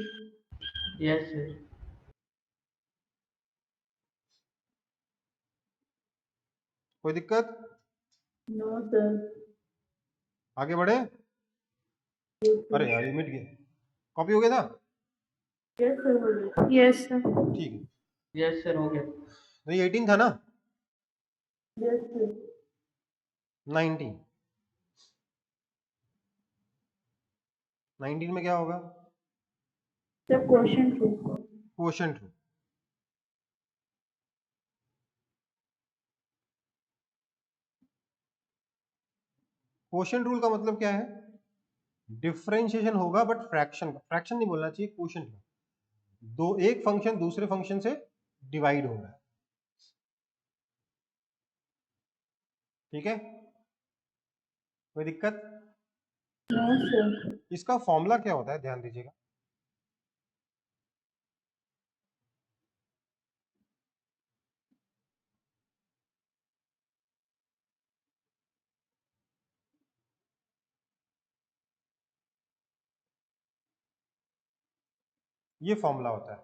Yes sir. कोई दिक्कत? No, sir. आगे बढ़े? अरे यार ये मिट गया, कॉपी हो गया था? Yes, sir. बोलिए. Yes, sir. ठीक है, यस सर हो गया। तो ये 18 था ना, Yes, sir. 19 19 में क्या होगा, Sir, question 2. Quotient rule. Quotient rule का मतलब क्या है, डिफरेंशिएशन होगा बट फ्रैक्शन, फ्रैक्शन नहीं बोलना चाहिए, क्वोशंट। दो, एक फंक्शन दूसरे फंक्शन से डिवाइड हो रहा है। ठीक है, कोई दिक्कत? No, sir. इसका फॉर्मूला क्या होता है ध्यान दीजिएगा, ये फॉर्मूला होता है।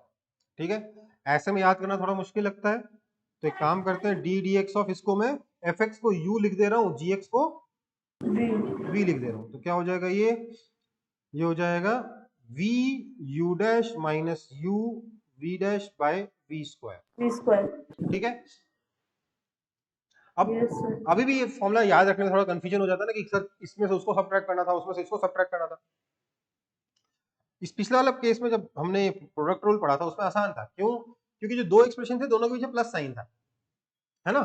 ठीक है, ऐसे में याद करना थोड़ा मुश्किल लगता है, तो एक काम करते हैं, डी डी एक्स ऑफ, इसको मैं एफ एक्स को यू लिख दे रहा हूँ, जी एक्स को V. वी लिख दे रहा हूँ। तो क्या हो जाएगा, ये हो जाएगा v u dash minus u v dash by v square. V square. ठीक है, अब Yes, sir. अभी भी ये फॉर्मूला याद रखने में थोड़ा कंफ्यूजन हो जाता है ना, कि सर इसमें से उसको सब्ट्रैक्ट करना था, उसमें से इसको सब्ट्रैक्ट करना था। इस पिछले वाला केस में जब हमने प्रोडक्ट रूल पढ़ा था उसमें आसान था, क्यों? क्योंकि जो दो एक्सप्रेशन थे दोनों के पीछे प्लस साइन था, है ना,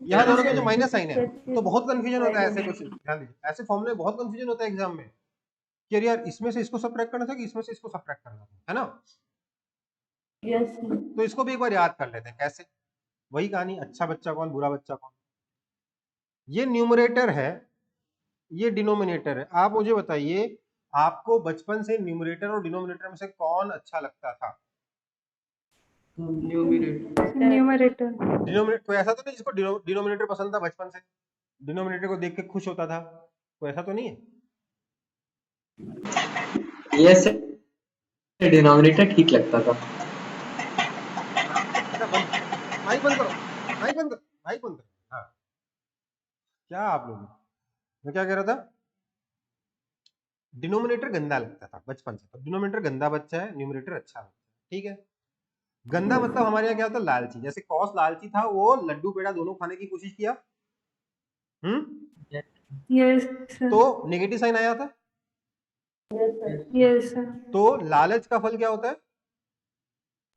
यहाँ दोनों के पीछे माइनस साइन है, तो बहुत कंफ्यूजन होता है ऐसे क्वेश्चन। ध्यान दीजिए, ऐसे फॉर्मूले बहुत कंफ्यूजन होता है एग्जाम में, कि अरे यार इसमें से इसको सब्ट्रैक्ट करना था कि इसमें से इसको सब्ट्रैक्ट करना था, है ना। Yes, sir. तो इसको भी एक बार याद कर लेते हैं, कैसे? वही कहानी, अच्छा बच्चा कौन बुरा बच्चा कौन। ये न्यूमरेटर है, ये डिनोमिनेटर है। आप मुझे बताइए, आपको बचपन से न्यूमरेटर और डिनोमिनेटर में से कौन अच्छा लगता था? न्यूमरेटर। Numerator. डिनोमिनेटर, कोई ऐसा तो नहीं जिसको डिनोमिनेटर पसंद था बचपन से, डिनोमिनेटर को देख के खुश होता था, कोई ऐसा तो नहीं है? ये से डिनोमिनेटर ठीक लगता था। माइक बंद करो, माइक बंद करो, माइक बंद करो। हाँ, क्या आप लोग, मैं क्या कह रहा था, डिनोमिनेटर गंदा लगता था बचपन से, तो डिनोमिनेटर गंदा बच्चा है, न्यूमरेटर अच्छा बच्चा है। ठीक है, गंदा मतलब हमारे यहाँ क्या होता है, लालची। जैसे कौस लालची था, वो लड्डू पेड़ा दोनों खाने की कोशिश किया, Yes, sir. तो नेगेटिव साइन आया था। Yes, sir. Yes, sir. तो लालच का फल क्या होता है,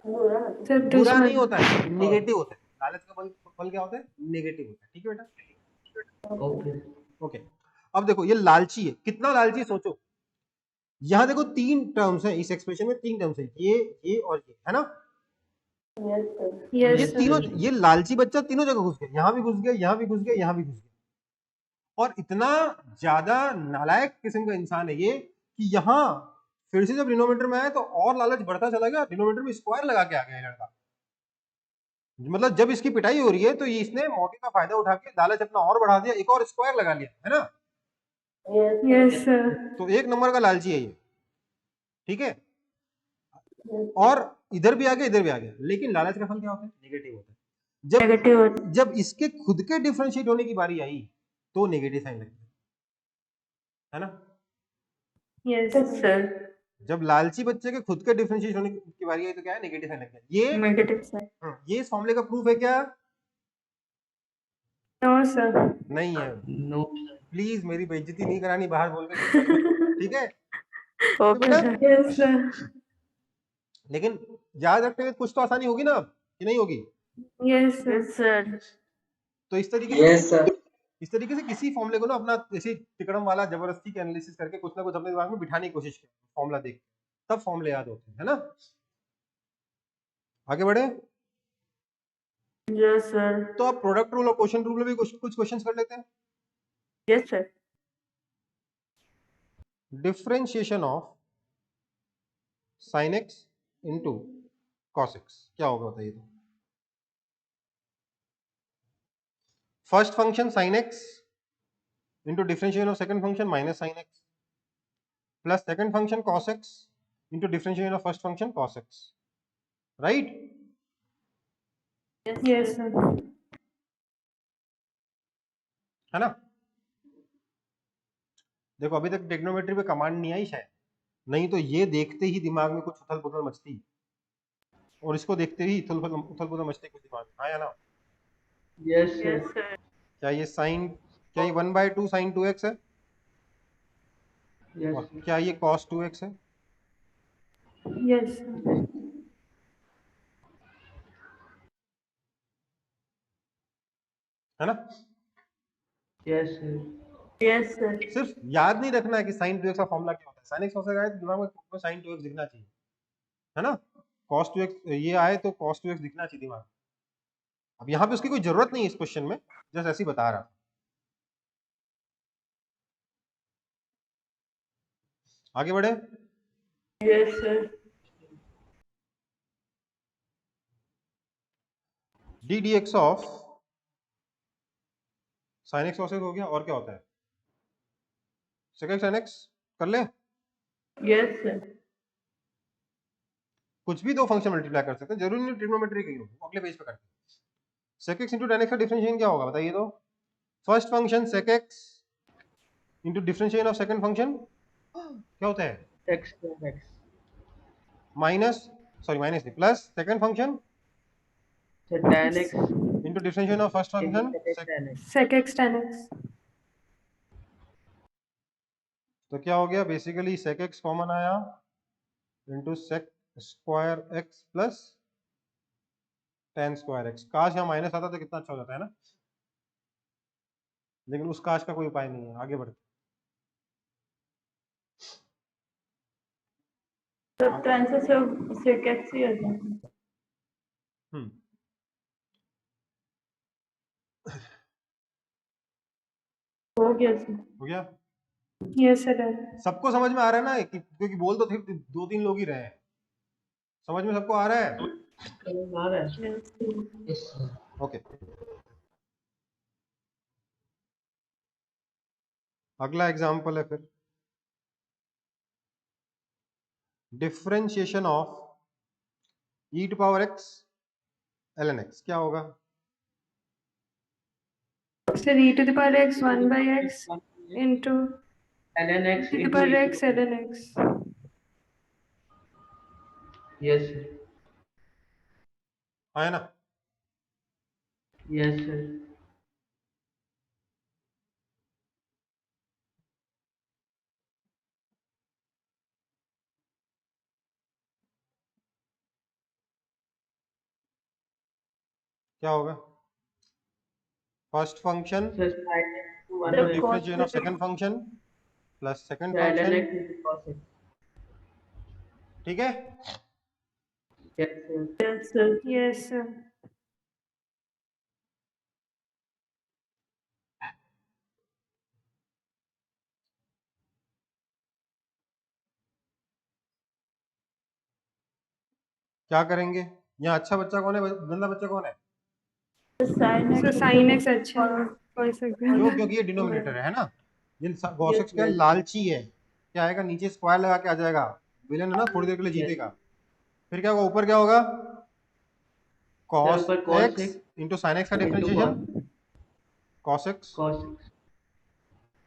बुरा. Sir, बुरा नहीं दुश्मन. होता है, नेगेटिव होता है। लालच का फल क्या होता है, नेगेटिव होता है। ठीक है बेटा, ओके। ओके। अब देखो ये लालची है, कितना लालची है सोचो। यहाँ देखो तीन टर्म्स है इस एक्सप्रेशन में, तीन टर्म्स है, ये और ये, है ना। Yes, sir. Yes, ये sir. तीनों, ये लालची बच्चा तीनों जगह घुस गया, यहाँ भी घुस गया, यहाँ भी घुस गया, यहाँ भी घुस गया। और इतना ज्यादा नालायक किस्म का इंसान है ये, कि यहाँ फिर से जब डिनोमिनेटर में आया तो और लालच बढ़ता चला गया, डिनोमिनेटर में स्क्वायर लगा के आ गया ये लड़का। मतलब जब इसकी पिटाई हो रही है तो ये इसने मौके का फायदा उठा के लालच अपना और बढ़ा दिया, एक और स्क्वायर लगा लिया, है ना। Yes, sir. Yes, sir. तो एक नंबर का लालची है ये। ठीक है, Yes. और इधर भी आ गया, इधर भी आ गया, लेकिन लालच का फल क्या होता है, नेगेटिव होता है। Negative. जब इसके खुद के डिफरेंशिएट होने की बारी आई तो नेगेटिव साइन लग गया, है ना। Yes, Yes, sir. sir. जब लालची बच्चे के खुद के डिफरेंशिएट होने की बारी आई तो क्या है, नेगेटिव साइन लग गया। ये Negative sign. ये इस फॉर्मूले का प्रूफ है क्या? No, sir. नहीं है। नो। प्लीज मेरी बेइज्जती नहीं करानी बाहर बोल के, ठीक है। Okay, बेटा, sir. Yes, sir. लेकिन याद रखने में कुछ तो आसानी होगी ना, अब कि नहीं होगी? Yes, sir. Yes, sir. तो इस तरीके से यस सर। इस तरीके से किसी फॉर्मूले को ना अपना जैसे तिकड़म वाला जबरदस्ती के एनालिसिस करके कुछ ना कुछ अपने दिमाग में बिठाने की कोशिश करें, फॉर्मूला देख के, तब फॉर्मूले याद होते हैं, है ना। आगे बढ़े यस सर। तो अब प्रोडक्ट रूल और क्वोशिएंट रूल में भी कुछ क्वेश्चंस कर लेते हैं। Yes sir. Differentiation of sin x into cos x क्या होगा बताइए। तो first function sin x into differentiation of second function minus sin x plus second function cos x into differentiation of first function cos x, right? Yes, sir. है ना। देखो अभी तक trigonometry पे कमांड नहीं आई शायद, नहीं तो ये देखते ही दिमाग में कुछ उथल पुथल मचती, और इसको देखते ही उथल पुथल मचती कुछ दिमाग में, हाँ या ना। Yes yes sir. सर। क्या ये 1/2 sin 2x है, यस और क्या ये cos 2x है। Yes, sir. है ना। Yes sir. Yes sir. सिर्फ याद नहीं रखना है कि sin 2x का फॉर्मूला क्या होता है। sin x cos x आए तो दिमाग में sin 2x दिखना चाहिए, है ना। cos 2x ये आए तो cos 2x दिखना चाहिए दिमाग। अब यहाँ पे उसकी कोई जरूरत नहीं है इस क्वेश्चन में, जस्ट ऐसे ही बता रहा था। आगे बढ़े। Yes sir. D D x of sin x cos x हो गया, और क्या होता है sec x tan x कर ले। Yes sir. कुछ भी दो फंक्शन मल्टीप्लाई कर सकते हैं, जरूरी नहीं ट्रिग्नोमेट्री का ही हो, अगले पेज पे करते हैं। sec x into tan x का डिफरेंशिएशन क्या होगा बताइए। तो first function sec x into differentiation of second function क्या होता है, एक्स प्लस एक्स माइनस नहीं plus second function tan x into differentiation of first function. tan x। Sec x tan x. तो क्या हो गया, बेसिकली sec x कॉमन आया into sec square x plus tan square x। काश यहाँ minus आता तो कितना अच्छा हो जाता है ना, लेकिन उस काश का कोई उपाय नहीं है। आगे बढ़ते तब तो आंसर सिर्फ sec x ही आ जाएगा। हो गया सर। हो गया। Yes, sir. Done. सबको समझ में आ रहा है ना, क्योंकि बोल तो सिर्फ 2-3 लोग ही रहे हैं, समझ में सबको आ रहा है। आ रहा है। Yes sir. Yes, sir. Okay, अगला एग्जांपल है फिर differentiation of e to power x ln x क्या होगा। Sir, e to the power x 1 by x into ln x e to the power x ln x. Yes sir. हाँ है ना। Yes sir. क्या होगा, first function sir sin x to 1 Sir, by differentiation of cos second function plus second ln function, x into cos x। ठीक है। Yes sir. Yes sir. Yes, sir. क्या करेंगे, यहाँ अच्छा बच्चा कौन है, गंदा बच्चा कौन है। sin So x sin x अच्छा कोई सकते क्यों, हैं। क्योंकि ये डिनोमिनेटर है ना। ये cos x Yes, क्या yes. लालची है, क्या आएगा नीचे स्क्वायर लगा के आ जाएगा, विलन है ना, थोड़ी देर के लिए Yes. जीतेगा। फिर क्या होगा, ऊपर क्या होगा, cos ऊपर cos x x into sin x का into differentiation cos x। cos x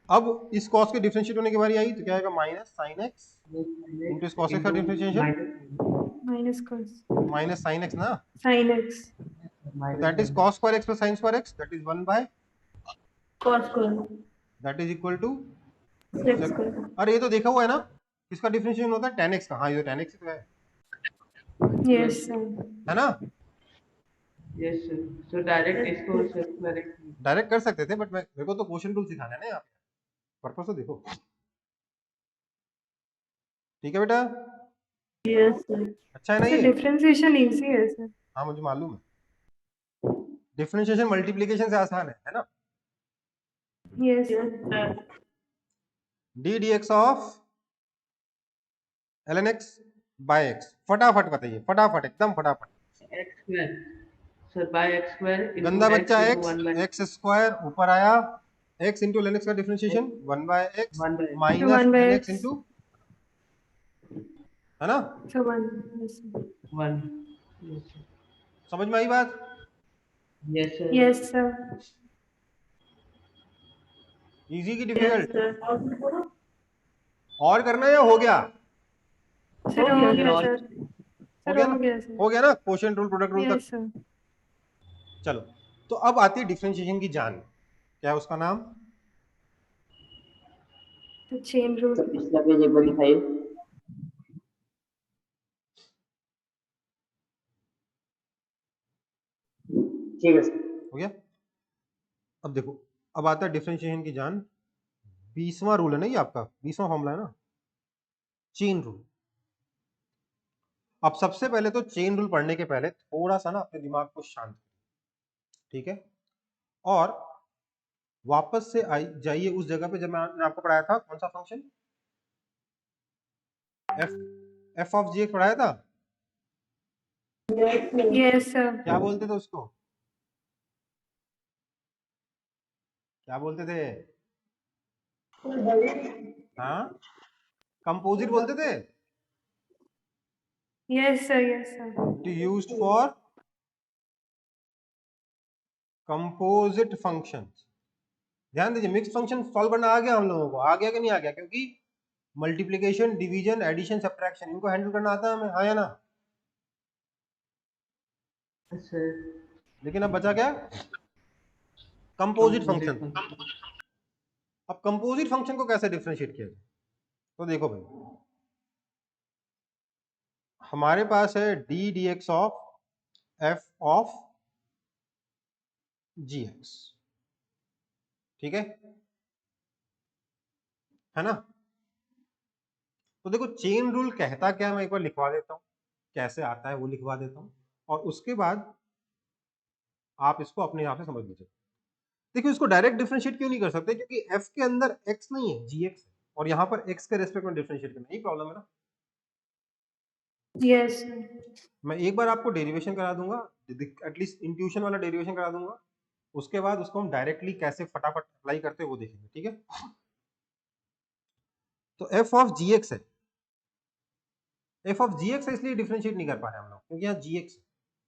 अब इस cos के डिफरेंशिएट होने की बारी आई तो क्या आएगा, माइनस sin x into इस cos x का differentiation Minus cos minus sin x ना, sin x. That is cos square x plus sin square x, that is 1 by cos square that is equal to. sec square। अरे ये तो देखा हुआ है ना, किसका डिफरेंशिएशन होता है, tan x का। हाँ ये तो tan x ही तो है Yes, sir. है ना। यस सर, सो डायरेक्ट इसको डायरेक्ट कर सकते थे, बट मेरे को तो क्वेश्चन रूल सिखाना है ना यहाँ पे, पर्पस तो देखो। ठीक है बेटा, Yes, sir. अच्छा है ना सर ये? डिफरेंशिएशन इजी है सर। हाँ मुझे मालूम है, डिफरेंशिएशन मल्टीप्लिकेशन से आसान है ना? Yes Yes, sir. D D x of ln x by x, फटाफट बताइए, फटाफट, एकदम फटाफट। X square sir, by x square गंदा इंटू बच्चा x x, into 1 x square ऊपर आया, x इंटू ln x का differentiation 1 by x 1 by minus 1 by ln x, x into, है ना? so 1, yes sir. 1। Yes sir, समझ में आई बात? Yes sir, Yes sir. Easy की Yes, डिफिकल्ट? sir. और करना है या हो गया? सर हो हो गया, गया और सर। हो सर गया हो ना? गया सर। हो गया ना, क्वोशिएंट रूल, प्रोडक्ट रूल तक। Yes sir. चलो, तो अब आती है डिफरेंशिएशन की जान, क्या है उसका नाम? तो चेन रूल। सर पिछला पेज एक बार दिखाइए। ठीक है सर। हो गया? अब देखो, अब आता है डिफरेंशिएशन की जान, 20वां रूल है ना ये आपका, 20वां फॉर्मूला है ना, चेन रूल। अब सबसे पहले तो चेन रूल पढ़ने के पहले थोड़ा सा ना अपने दिमाग को शांत, ठीक है, और वापस से जाइए उस जगह पे जब मैंने आपको पढ़ाया था, कौन सा function, f of g x पढ़ाया था। Yes, sir. Yes sir. क्या बोलते थे उसको, क्या बोलते थे? हाँ, कंपोजिट बोलते थे। Yes sir, yes sir. It is used for composite functions. ध्यान दीजिए, मिक्स फंक्शन सॉल्व करना आ गया हम लोगों को, आ गया कि नहीं आ गया? क्योंकि मल्टीप्लिकेशन, डिवीजन, एडिशन, सब्ट्रैक्शन, इनको हैंडल करना आता है हमें, हाँ या ना? सर लेकिन अब बचा क्या? Composite function. अब कंपोजिट फंक्शन को कैसे डिफरेंशिएट किया जाए? तो देखो भाई, हमारे पास है d D x of f of g x, ठीक है ना? तो देखो, चेन रूल कहता क्या है, मैं एक बार लिखवा देता हूं, कैसे आता है वो लिखवा देता हूं, और उसके बाद आप इसको अपने हिसाब से समझ लीजिए। देखिए, इसको डायरेक्ट डिफरेंशिएट क्यों नहीं कर सकते? क्योंकि एफ के अंदर एक्स नहीं है, जी एक्स है, और यहाँ पर एक्स के रेस्पेक्ट में डिफरेंशिएट करना, यही प्रॉब्लम है ना। Yes sir. मैं एक बार आपको डेरिवेशन करा दूंगा, एटलीस्ट इंट्यूशन वाला डेरिवेशन करा दूंगा, उसके बाद उसको हम डायरेक्टली कैसे फटाफट अप्लाई करते हैं वो देखेंगे, ठीक है? तो एफ ऑफ जी एक्स है, एफ ऑफ जी एक्स है, इसलिए डिफरेंशिएट नहीं कर पा रहे हम लोग, क्योंकि यहाँ जी एक्स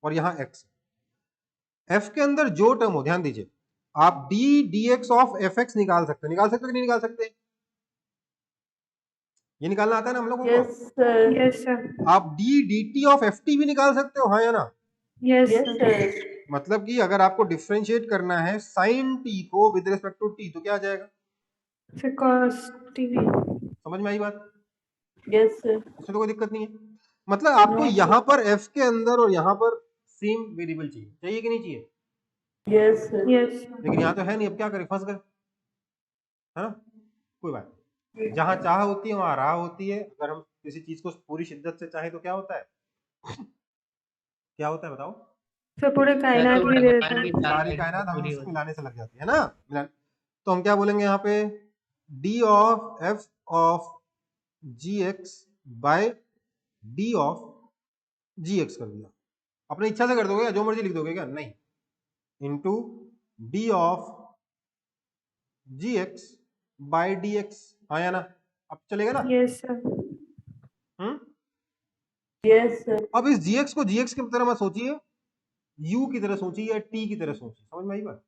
और यहाँ एक्स है। एफ के अंदर जो टर्म हो, ध्यान दीजिए, आप D D x of f x निकाल सकते कि नहीं निकाल सकते? ये निकालना आता है ना हम लोगों को। Yes, sir. Yes sir. आप D D T of F T भी निकाल सकते हो, हाँ या ना? Yes Yes, sir. sir. मतलब कि अगर आपको डिफरेंशिएट करना है साइन टी को विद रिस्पेक्ट टू टी, तो क्या आ जाएगा? फिर cos टीवी। समझ में आई बात? Yes, sir. उसमें तो कोई दिक्कत नहीं है। मतलब आपको No, यहाँ पर एफ के अंदर और यहाँ पर सेम वेरिएबल चाहिए कि नहीं चाहिए? Yes, sir. Yes sir. लेकिन यहाँ तो है नहीं, अब क्या करें, फंस गए, है ना? कोई बात नहीं, जहां चाह होती है वहां राह होती है। अगर हम किसी चीज को पूरी शिद्दत से चाहें तो क्या होता है, क्या होता है बताओ? फिर पूरे कायनात भी दे देता है। सारी कायनात हम उसको मिलाने से लग जाती है ना, तो हम क्या बोलेंगे यहाँ पे, d of f of g x by d of g x कर दिया। अपनी इच्छा से कर दोगे, जो मर्जी लिख दोगे क्या? नहीं, into d of g x by d x, हाँ या ना? अब चलेगा ना? Yes sir. Yes, sir. अब इस gx को gx की तरह मत सोचिए, u की तरह सोचिए या t की तरह सोचिए, समझ में आई बात?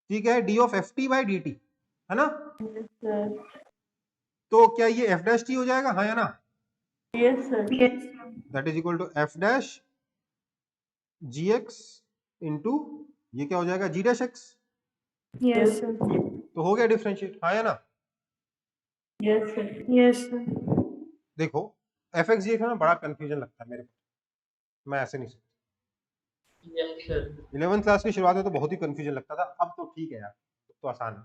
ठीक है, d of F T by D T, है ना? Yes, sir. तो क्या ये एफ डैश टी हो जाएगा, हाँ या ना? Yes, sir. Yes that is equal to f dash g x into ये क्या हो जाएगा, g dash x. Yes sir. तो हो गया डिफरेंशिएट, हाँ या ना? Yes, sir. Yes sir. देखो, एफ एक्स जी एक्स में बड़ा कंफ्यूजन लगता है मेरे को, मैं ऐसे नहीं सोचता, यस सर। 11th क्लास की शुरुआत में तो बहुत ही कंफ्यूजन लगता था, अब तो ठीक है यार, तो आसान है।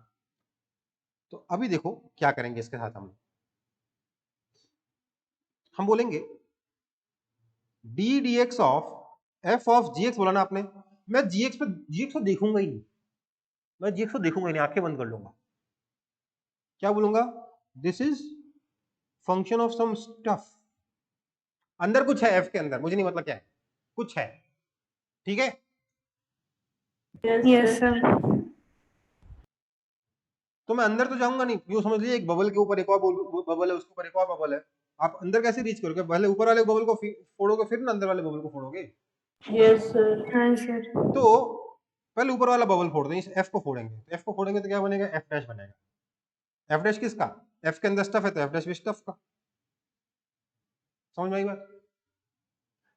तो अभी देखो क्या करेंगे इसके साथ हम बोलेंगे d D x of f of g x बोला ना आपने, मैं जी एक्स को देखूंगा ही नहीं, मैं जी एक्स को देखूंगा ही नहीं, आंखें बंद कर लूंगा। क्या बोलूंगा? This is function of some stuff, अंदर कुछ है एफ के अंदर, मुझे नहीं मतलब क्या है, कुछ है, ठीक है। Yes, sir. तो मैं अंदर तो जाऊंगा नहीं, यूं समझ लीजिए एक बबल के ऊपर एक और बबल है, उसके ऊपर एक और बबल है, आप अंदर कैसे रीच करोगे? पहले ऊपर वाले बबल को फोड़ोगे, फिर ना अंदर वाले बबल को फोड़ोगे। Yes, sir. हाँ sir. तो पहले ऊपर वाला बबल फोड़ दें, इस एफ को फोड़ेंगे, तो एफ को फोड़ेंगे तो क्या बनेगा? एफ डैश बनेगा। एफ डैश किसका? एफ के अंदर स्टफ है तो एफ डैश भी स्टफ का। समझ में आई बात?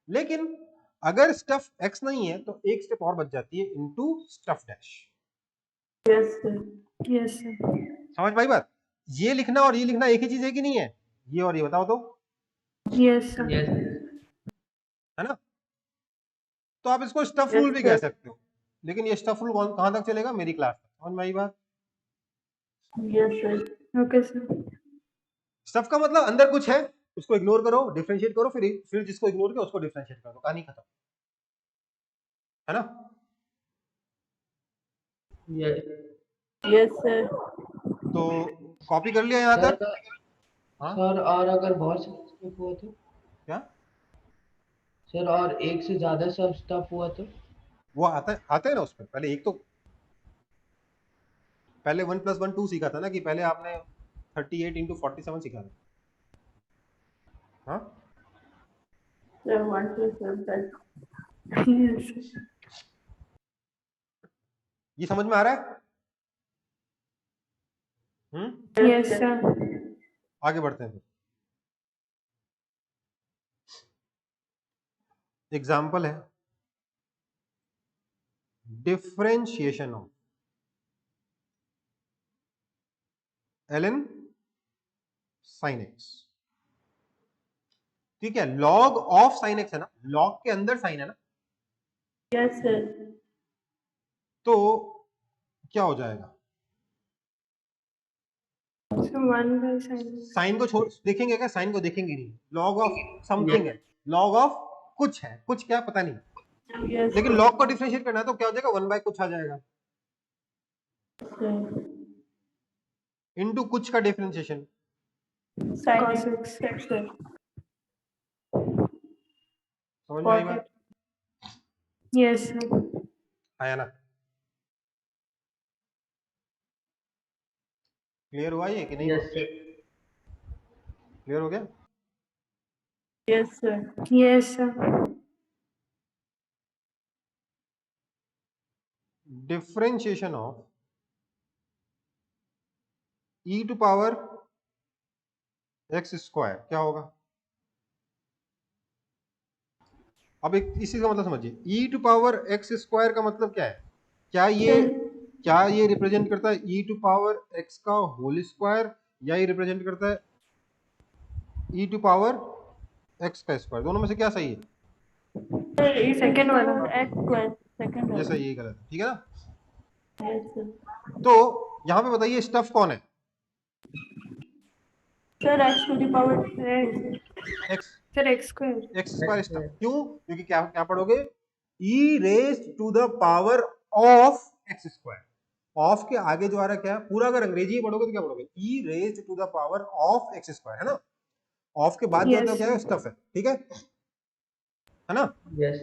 लेकिन अगर स्टफ एक्स नहीं है तो एक स्टेप और बच जाती है, into stuff dash. Yes, sir. Yes, sir. समझ पाई बात? ये लिखना और ये लिखना एक ही चीज है कि नहीं है? ये और ये बताओ तो, Yes, sir. यस है ना? तो आप इसको स्टफ Yes, रूल भी कह sir. सकते हो, लेकिन ये स्टफ रूल कहां तक चलेगा? मेरी क्लास तक। समझ में आई बात? Yes, sir. Okay, sir. Stuff का मतलब अंदर कुछ है, उसको इग्नोर करो, डिफरेंशिएट करो, फिर जिसको इग्नोर किया उसको डिफरेंशिएट कर दो, कहानी खत्म, है ना? Yes, sir. तो कॉपी कर लिया यहाँ सर तक? हाँ सर, और अगर बहुत सारे स्टेप हुआ तो? क्या? सर और एक से ज्यादा सब स्टफ हुआ तो? वो आता है ना उसमें, पहले एक तो पहले 1 + 1 2 सीखा था ना, कि पहले आपने 38 × 47 सीखा था। हाँ Sir, 1 plus 1 plus. Yes, sir. ये समझ में आ रहा है? Yes, sir. आगे बढ़ते हैं। एग्जाम्पल है differentiation of ln sin x। ठीक है, log ऑफ sin x है ना, log के अंदर साइन है ना, Yes, sir. तो क्या हो जाएगा? So 1 by sin. साइन को छोड़ देखेंगे क्या? साइन को देखेंगे नहीं, log ऑफ समथिंग है, log ऑफ कुछ है, कुछ क्या पता नहीं, Yes, लेकिन sir. log को डिफरेंशिएट करना है तो क्या हो जाएगा? 1 by कुछ आ जाएगा, Sir. इनटू कुछ का differentiation. Sin Cos x, sir. समझ में आई बात? Yes, sir. आया ना? क्लियर हुआ ये कि नहीं? Yes sir. क्लियर हो गया? Yes, sir. Yes, sir. Differentiation of e to power x square क्या होगा? अब एक इसी का मतलब समझिए, e to power x square का मतलब क्या है? क्या ये रिप्रेजेंट करता है e टू पावर x का होल स्क्वायर, या ये रिप्रेजेंट करता है e टू पावर x का स्क्वायर? दोनों में से क्या सही है? Sir, it is Second one. power x square. Second ये one. सही है, गलत है? ठीक है ना? Yes, sir. तो यहाँ पे बताइए स्टफ कौन है? Sir, x to the power 2. x Sir, x square. x square stuff. क्यों? क्योंकि क्या क्या पढ़ोगे? e raised to the power of x square. Of के आगे जो आ रहा है क्या है? पूरा अगर अंग्रेजी पढ़ोगे तो क्या पढ़ोगे? e raised to the power of x square, है ना? ऑफ के बाद जो Yes, आता है क्या है? sir. स्टफ है, ठीक है ना? यस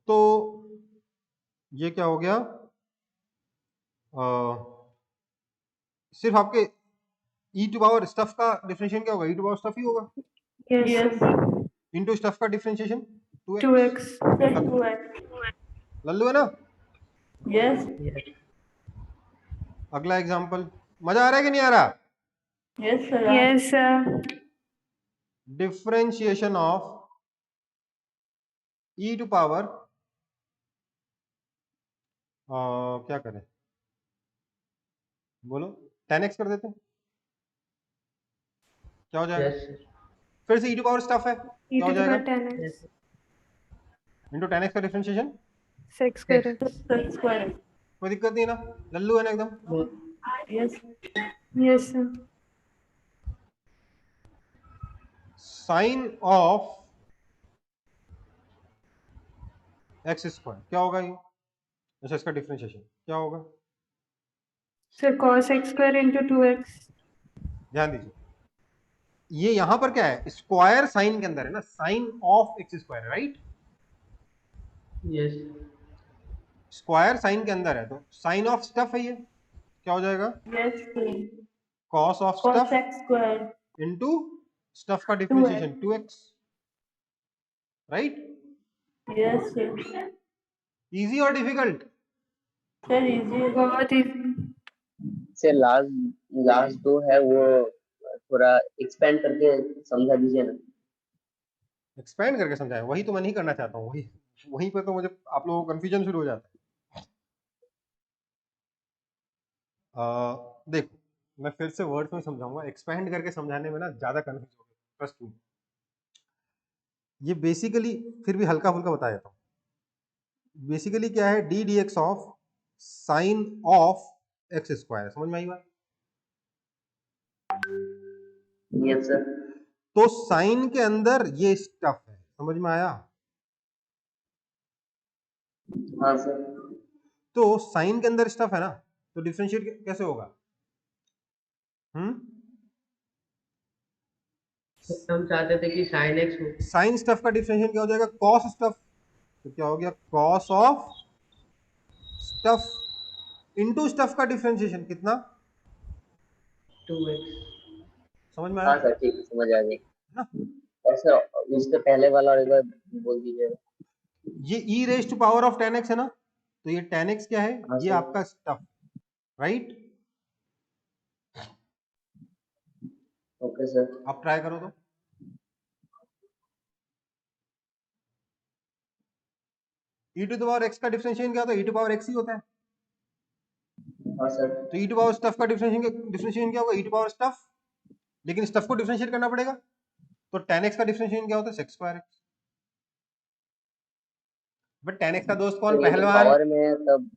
तो ये क्या हो गया? सिर्फ आपके e टू पावर स्टफ का डिफरेंशिएशन क्या होगा? e टू पावर स्टफ ही होगा, Yes, Yes. sir. Into stuff का differentiation 2x। 2x. Sir, 2x. लल्लू है ना? Yes. यस अगला एग्जांपल, मजा आ रहा है कि नहीं आ रहा? Yes, sir. Yes, sir. Differentiation of e to power क्या करें? बोलो, 10x कर देते हैं, क्या हो जाएगा? यस फिर से e टू पावर स्टफ है, E क्या हो to the जाएगा? power 10x. Into tan x का differentiation sec square x. Sec square x. कोई दिक्कत नहीं ना, लल्लू है ना एकदम। Yes. Yes, sir. Sine of x square क्या होगा ये? अच्छा, इसका डिफरेंशिएशन क्या होगा? Sir, cos x square into 2x. ध्यान दीजिए, ये यहां पर क्या है, स्क्वायर साइन के अंदर है ना, sine of x square, right? Yes square sine के अंदर है, तो साइन ऑफ स्टफ है ये, क्या हो जाएगा? Yes, sir. Cos of Cos stuff x square. Into stuff का differentiation 2x, right? Yes, sir. Easy और डिफिकल्ट? Sir, easy है. बहुत easy. सर लास्ट दो है वो थोड़ा एक्सपेंड करके समझा दीजिए ना। एक्सपेंड करके समझाएं, वही तो मैं नहीं करना चाहता हूँ, वहीं पे तो मुझे आप लोगों को कंफ्यूजन शुरू हो जाता है। देखो, मैं फिर से वर्ड्स में समझाऊंगा, एक्सपेंड करके समझाने में ना ज्यादा कंफ्यूज हो गए, ट्रस्ट मी। ये बेसिकली फिर भी हल्का फुल्का बता देता हूँ। बेसिकली क्या है, d D x of sine of x square, समझ में आई बात? Yes sir. तो साइन के अंदर ये स्टफ है, समझ में आया? हाँ सर। तो साइन के अंदर स्टफ है ना, तो डिफरेंशिएट कैसे होगा? हम चाहते थे कि साइन एक्स हो। साइन स्टफ का डिफरेंशिएट क्या हो जाएगा? Cos stuff. तो क्या हो गया? Cos of stuff into stuff का डिफरेंशिएशन कितना? 2x। समझ में हाँ आया सर ठीक है, समझ आ गई। ना? और सर उसके पहले वाला और एक बार बोल दीजिएगा। ये e raise to power of tan x है ना, तो ये tan x क्या है? हाँ ये सर। आपका स्टफ, राइट? Okay sir. आप ट्राई करो तो। e to the power x का डिफरेंशिएशन क्या होता है? e टू पावर x ही होता है। हाँ सर। तो e टू पावर स्टफ का डिफरेंशिएशन क्या होगा? e टू पावर स्टफ, लेकिन स्टफ को डिफरेंशिएट करना पड़ेगा, तो tan x का डिफरेंशिएशन क्या होता है? sec square x। But tan x का दोस्त कौन? सर ये तो पहलवान। पावर में है तब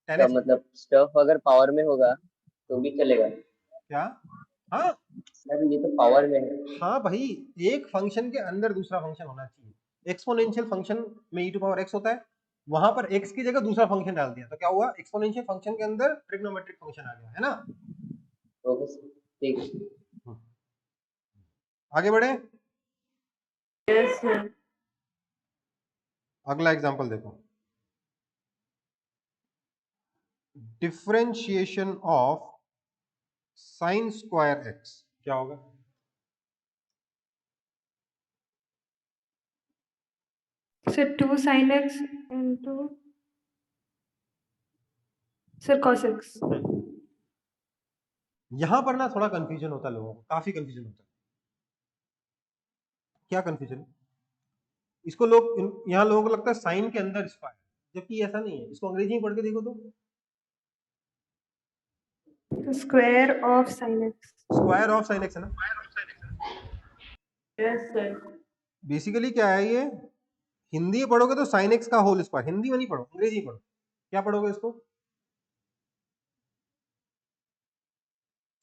tan x मतलब स्टफ अगर पावर में होगा तो भी चलेगा। क्या? हाँ सर ये तो पावर में है। हाँ भाई, एक फंक्शन के अंदर दूसरा फंक्शन होना चाहिए। एक्सपोनेंशियल फंक्शन में e टू पावर x होता है, वहां पर x की जगह दूसरा फंक्शन डाल दिया, तो क्या हुआ? एक्सपोनेंशियल फंक्शन के अंदर ट्रिग्नोमेट्रिक फंक्शन आ गया, है ना? ओके सर ठीक है। आगे बढ़े, Yes, sir. अगला एग्जांपल देखो। Differentiation of sine square x क्या होगा? Sir, 2 sin x into sir cos x. यहां पर ना थोड़ा कंफ्यूजन होता है लोगों को, काफी कंफ्यूजन होता है। क्या कंफ्यूजन? इसको लोग यहाँ लोगों को लगता है साइन के अंदर स्क्वायर, जबकि ऐसा नहीं है। इसको अंग्रेजी में पढ़ के देखो तो, So square of sin x. Square of sine x है ना। Yes, sir. बेसिकली क्या है ये, हिंदी में पढ़ोगे तो साइन एक्स का होल स्क्वायर, हिंदी में नहीं पढ़ो, अंग्रेजी में पढ़ो। क्या पढ़ोगे इसको?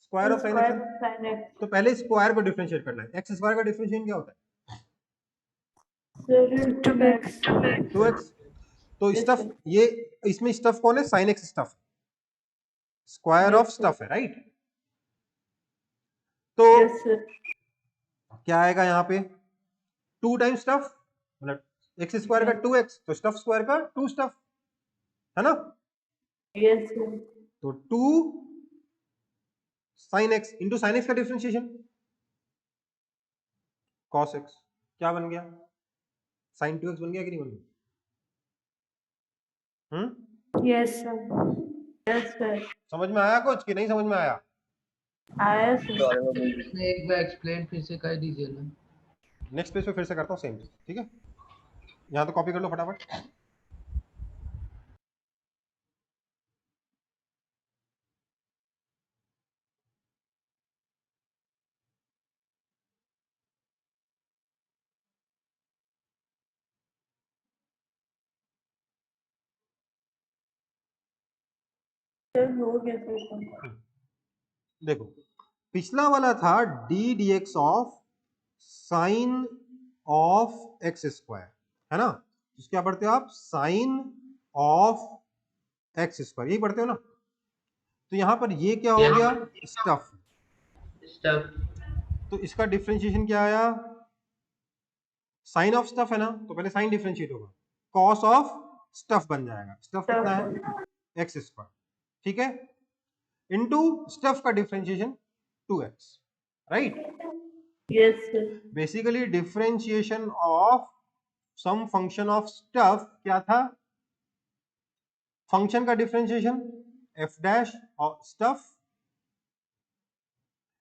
Square of sine Square x. of sin x. तो पहले स्क्वायर को डिफरेंशिएट करना है। एक्स स्क्वायर का डिफरेंशिएशन क्या होता है? Sir, into 2x. 2x। तो Yes, स्टफ, sir. ये इसमें स्टफ कौन है? Sine x stuff, square Yes, of sir. Stuff है, राइट? तो Yes, sir. क्या आएगा यहाँ पे? 2 टाइम्स स्टफ, मतलब एक्स स्क्वायर का 2x, तो स्टफ स्क्वायर का 2 स्टफ, है ना? Yes, sir. तो 2 sine x into sine x का डिफरेंशिएशन कॉस एक्स, क्या बन गया? साइन 2x बन गया कि नहीं बन गया? Yes, sir. Yes, sir. समझ में आया कुछ कि नहीं समझ में आया? आया sir. और में बोल दीजिए। इसने एक बार एक्सप्लेन फिर से कर दीजिए ना। नेक्स्ट पेज पे फिर से करता हूँ सेम, ठीक है? यहाँ तो कॉपी कर लो फटाफट। सर हो गया सर। देखो पिछला वाला था D D x of sine of x square, है ना? इसको क्या पढ़ते हो आप? साइन ऑफ एक्स स्क्वायर, यही पढ़ते हो ना? तो यहां पर ये क्या हो गया? स्टफ। स्टफ। तो इसका डिफरेंशिएशन क्या आया? साइन ऑफ स्टफ है ना, तो पहले साइन डिफरेंशिएट होगा, कॉस ऑफ स्टफ बन जाएगा। स्टफ कितना है? एक्स स्क्वायर, ठीक है, इनटू स्टफ का differentiation 2x, right? Yes sir. Basically differentiation of some function of stuff क्या था? फंक्शन का डिफरेंशिएशन f डैश और स्टफ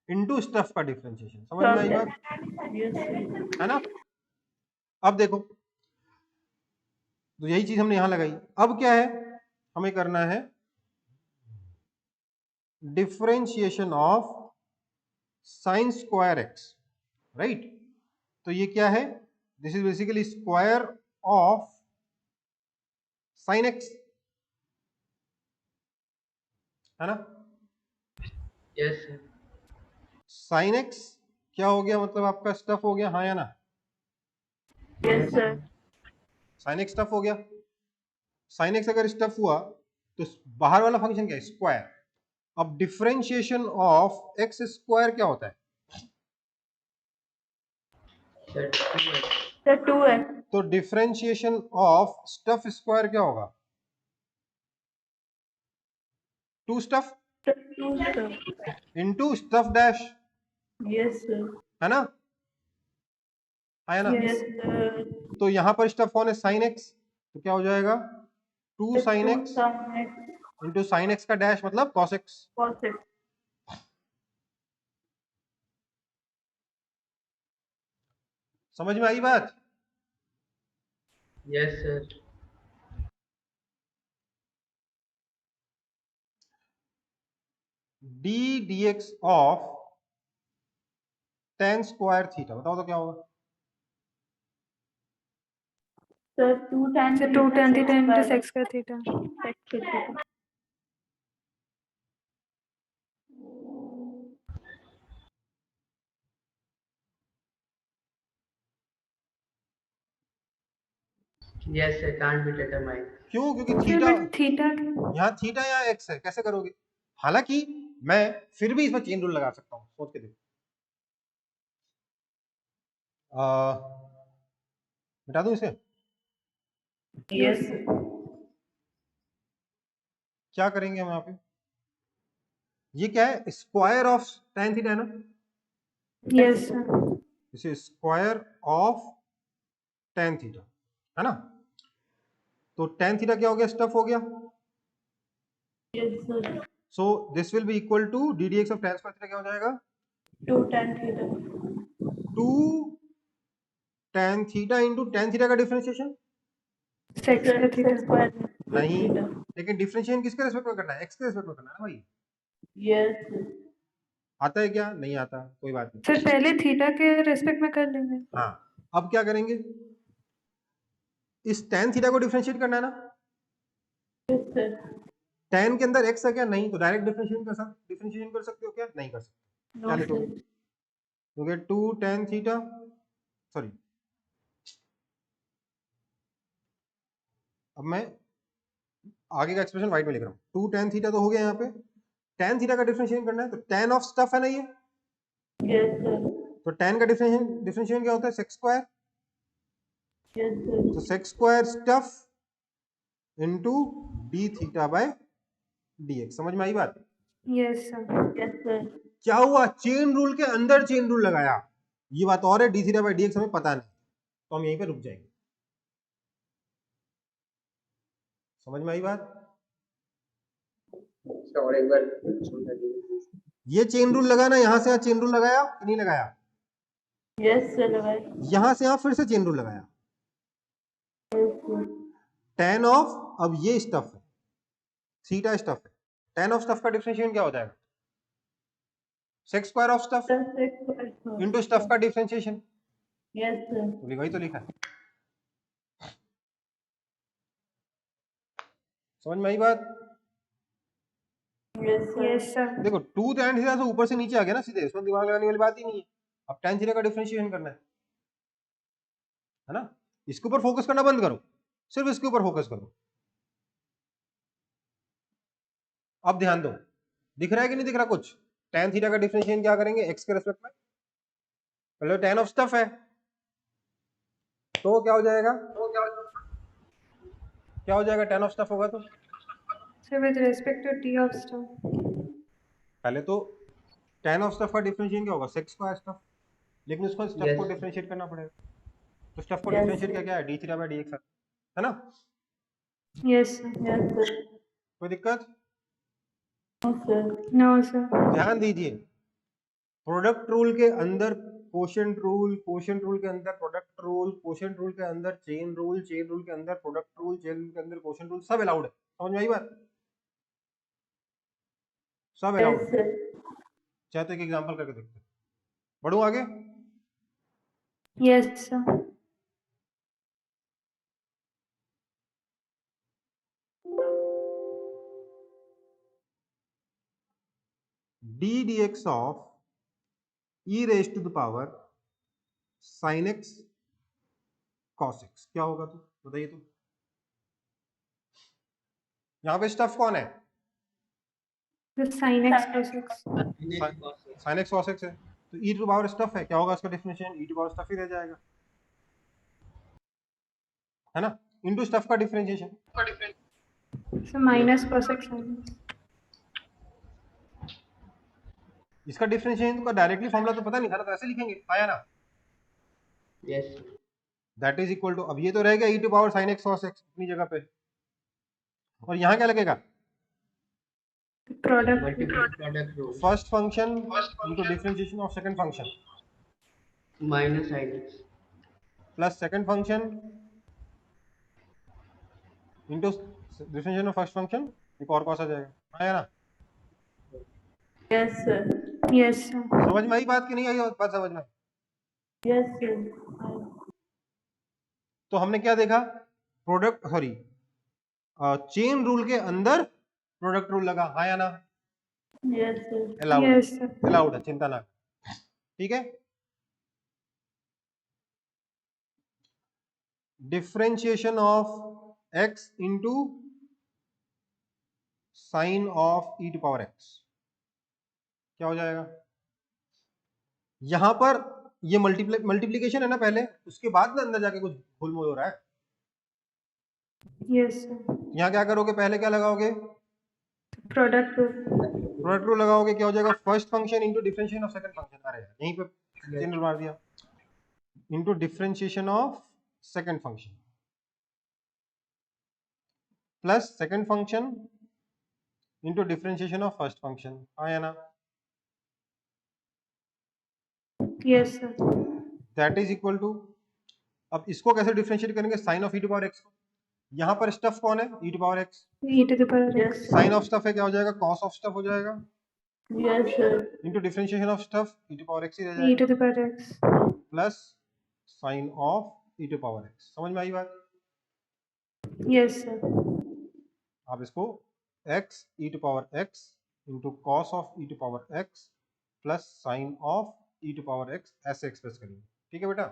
इनटू स्टफ का डिफरेंशिएशन। समझ में आई बात? Yes sir. है ना? अब देखो, तो यही चीज हमने यहां लगाई। अब क्या है हमें करना है? Differentiation of sine square x, right? तो ये क्या है? This is basically square of sine x, है ना? Yes sir. साइन एक्स क्या हो गया? मतलब आपका स्टफ हो गया, हाँ या ना? Yes sir. Sine x stuff हो गया। साइन एक्स अगर स्टफ हुआ तो बाहर वाला फंक्शन क्या है? स्क्वायर। अब डिफरेंशिएशन ऑफ एक्स स्क्वायर क्या होता है? Sir 2x। Sir 2x। तो डिफरेंशिएशन ऑफ स्टफ स्क्वायर क्या होगा? 2 stuff sir 2 sir. Into stuff dash, yes sir. है ना? है ना? Yes sir. तो यहां पर स्टफ कौन है? साइन एक्स, तो क्या हो जाएगा? 2 sine x into sine x का डैश मतलब कॉस एक्स। cos x। समझ में आई बात? Yes sir. D D x of ten square theta, बताओ तो क्या होगा? Sir 2 tan So 2 tan theta into sec square theta. theta। Yes sir, can't be determined. क्यों? क्योंकि Sir, थीटा but theta यहाँ थीटा यहाँ एक्स है, कैसे करोगे? हालांकि मैं फिर भी इसमें चेन रूल लगा सकता हूँ, सोच के देखो। मिटा दूं इसे? यस। क्या करेंगे हम यहाँ पे? ये क्या है? स्क्वायर ऑफ tan थीटा है ना? yes sir. इसे स्क्वायर ऑफ tan थीटा, है ना? तो tan थीटा क्या हो गया? स्टफ हो गया। Yes sir. So this will be equal to D D x of tan square theta क्या हो जाएगा? 2 tan theta। 2 tan theta into tan theta का differentiation Sec square theta. square नहीं, theta। लेकिन डिफरेंशिएशन किसके रेस्पेक्ट में करना है? एक्स के रेस्पेक्ट में करना है ना भाई। यस। आता है क्या? नहीं आता, कोई बात नहीं। Sir, पहले थीटा के रेस्पेक्ट में कर लेंगे। हाँ, अब क्या करेंगे? इस tan थीटा को डिफरेंशिएट करना है ना? Yes sir. tan के अंदर x है क्या? नहीं, तो डायरेक्ट डिफरेंशिएशन कर सकते हो क्या? नहीं कर सकते। क्या नो लिखोगे? सर। तो क्या 2 tan थीटा, सॉरी, अब मैं आगे का एक्सप्रेशन व्हाइट में लिख रहा हूँ। 2 tan थीटा तो हो गया यहाँ पे। tan थीटा का डिफरेंशिएशन करना है, तो tan ऑफ स्टफ है ना ये, यस सर। तो tan का डिफरेंशिएशन क्या होता है? Sec square. Yes sir. तो sec square stuff into d theta by dx। समझ में आई बात? Yes sir. Yes sir. क्या हुआ? चेन रूल के अंदर चेन रूल लगाया। ये बात और है, d थीटा बाय dx हमें पता नहीं, तो हम यहीं पे रुक जाएंगे। समझ में आई बात? और एक बार समझा दीजिए। ये चेन रूल लगाना, यहां से यहां चेन रूल लगाया कि नहीं लगाया? यस सर लगाए। यहां से यहां फिर से चेन रूल लगाया। Yes sir. tan ऑफ, अब ये स्टफ है, थीटा स्टफ है, tan ऑफ स्टफ का डिफरेंशिएशन क्या हो जाएगा? Sec square of stuff into stuff का डिफरेंशिएशन। Yes sir. तो वही तो लिखा है। समझ में आई बात? Yes, sir. Yes, sir. देखो 2 tan थीटा से ऊपर से नीचे आ गया ना सीधे, इसमें दिमाग लगाने वाली बात ही नहीं है। अब tan थीटा का डिफरेंशिएशन करना है ना। इसके ऊपर फोकस करना बंद करो, सिर्फ इसके ऊपर फोकस करो। अब ध्यान दो, दिख रहा है कि नहीं दिख रहा कुछ? tan थीटा का डिफरेंशिएशन क्या करेंगे x के रिस्पेक्ट में, पहले tan ऑफ स्टफ है तो क्या हो जाएगा, क्या हो जाएगा? tan ऑफ स्टफ होगा तो So with respect to t of stuff. पहले तो tan ऑफ स्टफ का डिफरेंशिएशन क्या होगा? sec स्क्वायर स्टफ, लेकिन उसको स्टफ Yes. को डिफरेंशिएट करना पड़ेगा, तो स्टफ को Yes. डिफरेंशिएट क्या है? d थीटा बाय dx है ना। Yes, sir. Yes, sir. कोई दिक्कत? No, sir. No, sir. ध्यान दीजिए, प्रोडक्ट रूल के अंदर कोशेंट रूल, कोशेंट रूल के अंदर प्रोडक्ट रूल, कोशेंट रूल के अंदर चेन रूल, चेन रूल के अंदर प्रोडक्ट रूल, चेन रूल के अंदर कोशेंट रूल, सब अलाउड है। समझ में आई बात? सब Yes, अलाउड। sir. चाहे तो एक एग्जांपल करके देखते हैं। बढ़ू आगे। Yes, sir. d dx of e raised to the power sin x cos x क्या होगा? तो बताइए तो, यहाँ पे स्टफ कौन है? The sin x cos x. sin x cos x है, तो e टू पावर स्टफ है, क्या होगा इसका differentiation? e to power stuff ही रह जाएगा, है ना, इनटू स्टफ का differentiation. So minus cos x sin x. इसका डिफरेंशिएशन का डायरेक्टली फॉर्मूला तो पता नहीं था ना, तो ऐसे लिखेंगे, आया ना। Yes. That is equal to, अब ये तो रहेगा e to power sin x cos x अपनी जगह पे, और यहाँ क्या लगेगा? Product. Product rule. First function into differentiation of second function Minus sin x. Plus second function into differentiation of first function, एक और कॉस आ जाएगा, आया ना। Yes, sir. Yes, sir. समझ में आई बात कि नहीं आई बात? समझ में आई? Yes, sir. तो हमने क्या देखा? प्रोडक्ट सॉरी चेन रूल के अंदर प्रोडक्ट रूल लगा, हाँ या ना? Yes, sir. Allowed, Yes, sir. Allowed है, चिंता ना, ठीक है। Differentiation of x into sine of e to power x क्या हो जाएगा? यहां पर ये मल्टीप्लीकेशन है ना पहले, उसके बाद ना अंदर जाके कुछ भूलमोल हो रहा है। Yes, sir. यहाँ क्या करोगे? पहले क्या लगाओगे? Product rule. प्रोडक्ट रूल लगाओगे, क्या हो जाएगा? First function into differentiation of second function, अरे यहीं पे जनरल मार दिया, into differentiation of second function plus second function into differentiation of first function, आया ना। Yes, sir. That is equal to, अब इसको कैसे डिफरेंशिएट करेंगे? Sine of e to power x को, यहाँ पर स्टफ कौन है? e to power x, E to the power x. Sine of stuff है, क्या हो जाएगा? कॉस ऑफ स्टफ हो जाएगा, Yes, sir. Into differentiation of stuff e to power x ही रह E जाएगा, to the power x. Plus sine of e to power x। समझ में आई बात? Yes, sir. आप इसको x e to power x into cos of e to power x plus sine of e to power x ऐसे express करेंगे, ठीक है बेटा?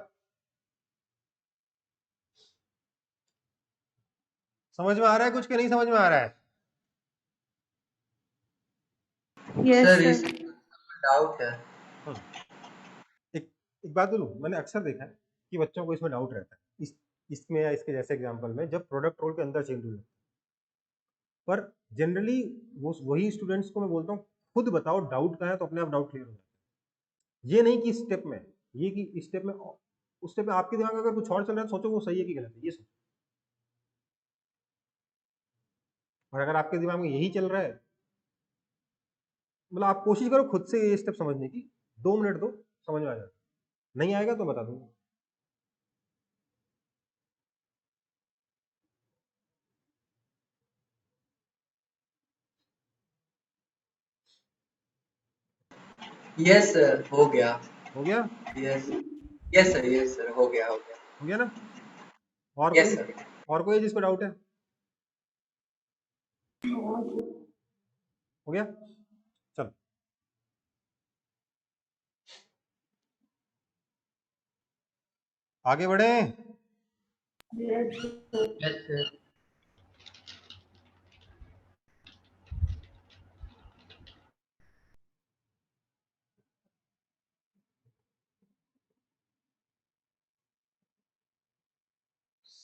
समझ में आ रहा है कुछ कि नहीं समझ में आ रहा है? Yes, sir sir. इस डाउट है। एक बात बोलूं, मैंने अक्सर देखा है कि बच्चों को इसमें डाउट रहता है, इसमें या इसके जैसे एग्जांपल में, जब प्रोडक्ट रूल के अंदर चेंज रूल, पर जनरली वो वही स्टूडेंट्स को मैं बोलता हूँ खुद बताओ डाउट कहाँ है, तो अपने आप डाउट क्लियर हो जाता है। ये नहीं कि स्टेप में, ये कि इस स्टेप में, उस स्टेप में आपके दिमाग में अगर कुछ और चल रहा है तो सोचो वो सही है कि गलत है, ये सोचो। और अगर आपके दिमाग में यही चल रहा है, मतलब आप कोशिश करो खुद से ये स्टेप समझने की, 2 मिनट दो, समझ में आ जाएगा। नहीं आएगा तो बता दूंगा। यस सर, हो गया। हो गया? यस यस सर, हो गया हो गया ना? और यस कोई, सर। और कोई जिसको डाउट है? हो गया? चलो आगे बढ़े। Yes, sir. Yes sir.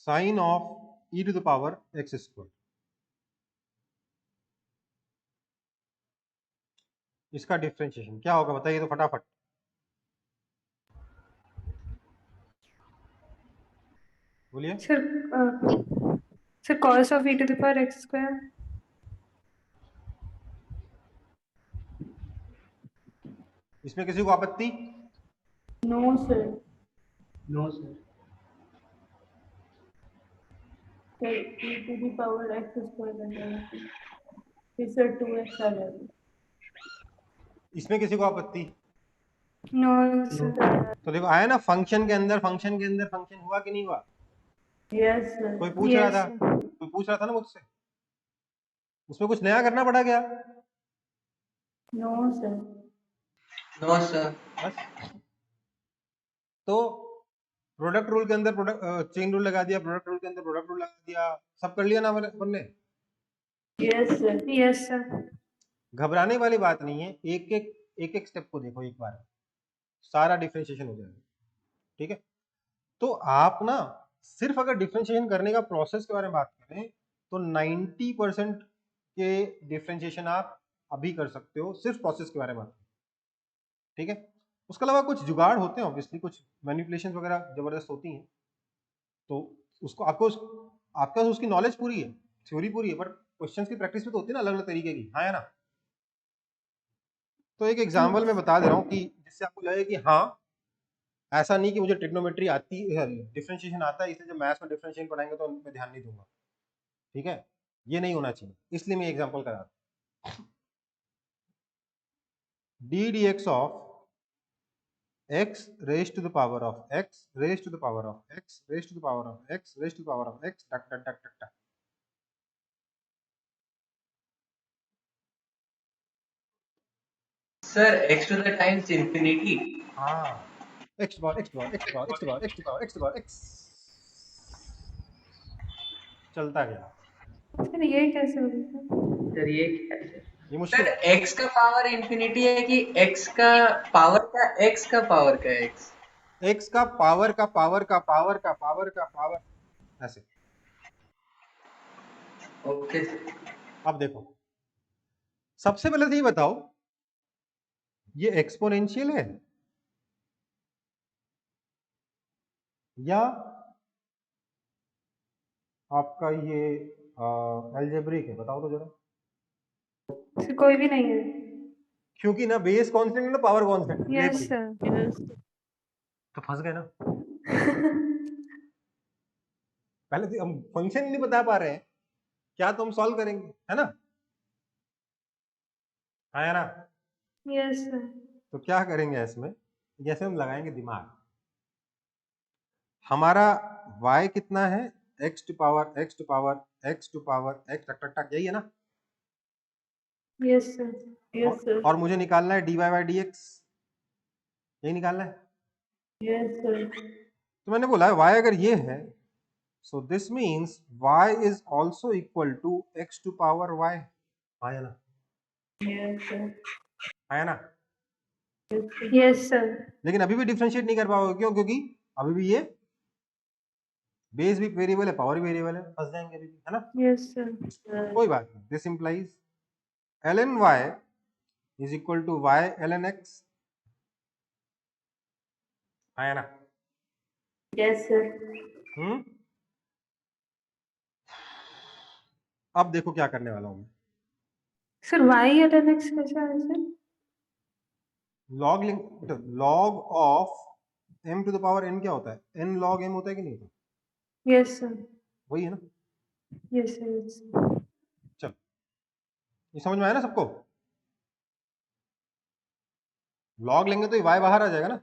Sine of e to the power x square, इसका डिफरेंशिएशन क्या होगा बताइए तो फटाफट। बोलिए। Sir cos of e to the power x square. इसमें किसी को आपत्ति? No, sir. No sir. Sir, e to the power x square बन जाएगा। फिर sir 2x आ जाएगा। इसमें किसी को आपत्ति? No, sir. तो देखो आया ना, फंक्शन के अंदर फंक्शन हुआ कि नहीं हुआ? Yes, sir. कोई पूछ रहा Yes, था, sir. कोई पूछ रहा था ना मुझसे, उसमें कुछ नया करना पड़ा क्या? No, sir. No sir. बस। तो प्रोडक्ट रूल के अंदर प्रोडक्ट चेन रूल लगा दिया, प्रोडक्ट रूल के अंदर प्रोडक्ट रूल लगा दिया, सब कर लिया ना अपन ने। Yes, sir. Yes, sir. घबराने वाली बात नहीं है, एक एक स्टेप को देखो, एक बार सारा डिफरेंशिएशन हो जाएगा। ठीक है, तो आप ना सिर्फ अगर डिफरेंशिएशन करने का प्रोसेस के बारे में बात करें तो 90% के डिफरेंशिएशन आप अभी कर सकते हो, सिर्फ प्रोसेस के बारे में बात करें। ठीक है, उसके अलावा कुछ जुगाड़ होते हैं ऑब्वियसली, कुछ मैनिपुलेशन वगैरह जबरदस्त होती हैं, तो उसको आपका उसकी नॉलेज पूरी है, थ्योरी पूरी है, पर क्वेश्चंस की प्रैक्टिस भी तो होती है ना अलग अलग तरीके की। हाँ है ना? तो एक एग्जाम्पल मैं बता दे रहा हूँ कि जिससे आपको लगे कि हाँ, ऐसा नहीं कि मुझे ट्रिग्नोमेट्री आती है, डिफरेंशिएशन आता है, इसलिए जब मैथ्स में डिफरेंशिएशन पढ़ाएंगे तो उन पे ध्यान नहीं दूंगा। ठीक है, ये नहीं होना चाहिए, इसलिए मैं एग्जांपल करा रहा हूं। D dx of x raise to the power of x raise to the power of x raise to the power of x raise to the power of x टक टक टक टक टक। Sir x to the times infinity. हाँ, x to power x to power x to power x to power x to power x to power x चलता गया। Sir ये कैसे हो गया? सर ये क्या है सर? ये मुश्किल सर x का पावर इंफिनिटी है कि x का पावर का x का पावर का x? x का पावर का पावर का पावर का पावर का पावर, ऐसे। Okay sir. अब देखो, सबसे पहले तो ये बताओ, ये एक्सपोनेंशियल है या आपका ये अलजेब्रिक है? बताओ तो जरा। सर कोई भी नहीं है। क्योंकि ना बेस कांस्टेंट है ना पावर कांस्टेंट है। Yes, sir. Yes. तो फंस गए ना। पहले तो हम फंक्शन नहीं बता पा रहे हैं, क्या तो हम सॉल्व करेंगे, है ना? है ना? Yes, sir. तो क्या करेंगे इसमें, जैसे हम लगाएंगे दिमाग, हमारा y कितना है, x to power x to power x to power x टक टक टक, यही है ना? Yes, sir. Yes, sir. और मुझे निकालना है dy by dx, यही निकालना है। Yes, sir. तो मैंने बोला y अगर ये है, so this means y is also equal to x to power y, आया ना? Yes, sir. आया ना? Yes, sir. लेकिन अभी भी डिफरेंशिएट नहीं कर पाओगे, क्यों? क्योंकि अभी भी ये बेस भी वेरिएबल है, पावर भी वेरिएबल है, फंस जाएंगे अभी भी, है ना? Yes, sir. कोई बात नहीं, this implies ln y is equal to y ln x, आया ना? Yes, sir. अब देखो क्या करने वाला हूं मैं। सर y ln x कैसे आया sir? Log of m to the power n क्या होता है? n log m होता है कि नहीं होता? Yes, sir. वही है ना? Yes, sir. Yes, sir. चलो, ये समझ में आया ना सबको? लॉग लेंगे तो ये y बाहर आ जाएगा ना?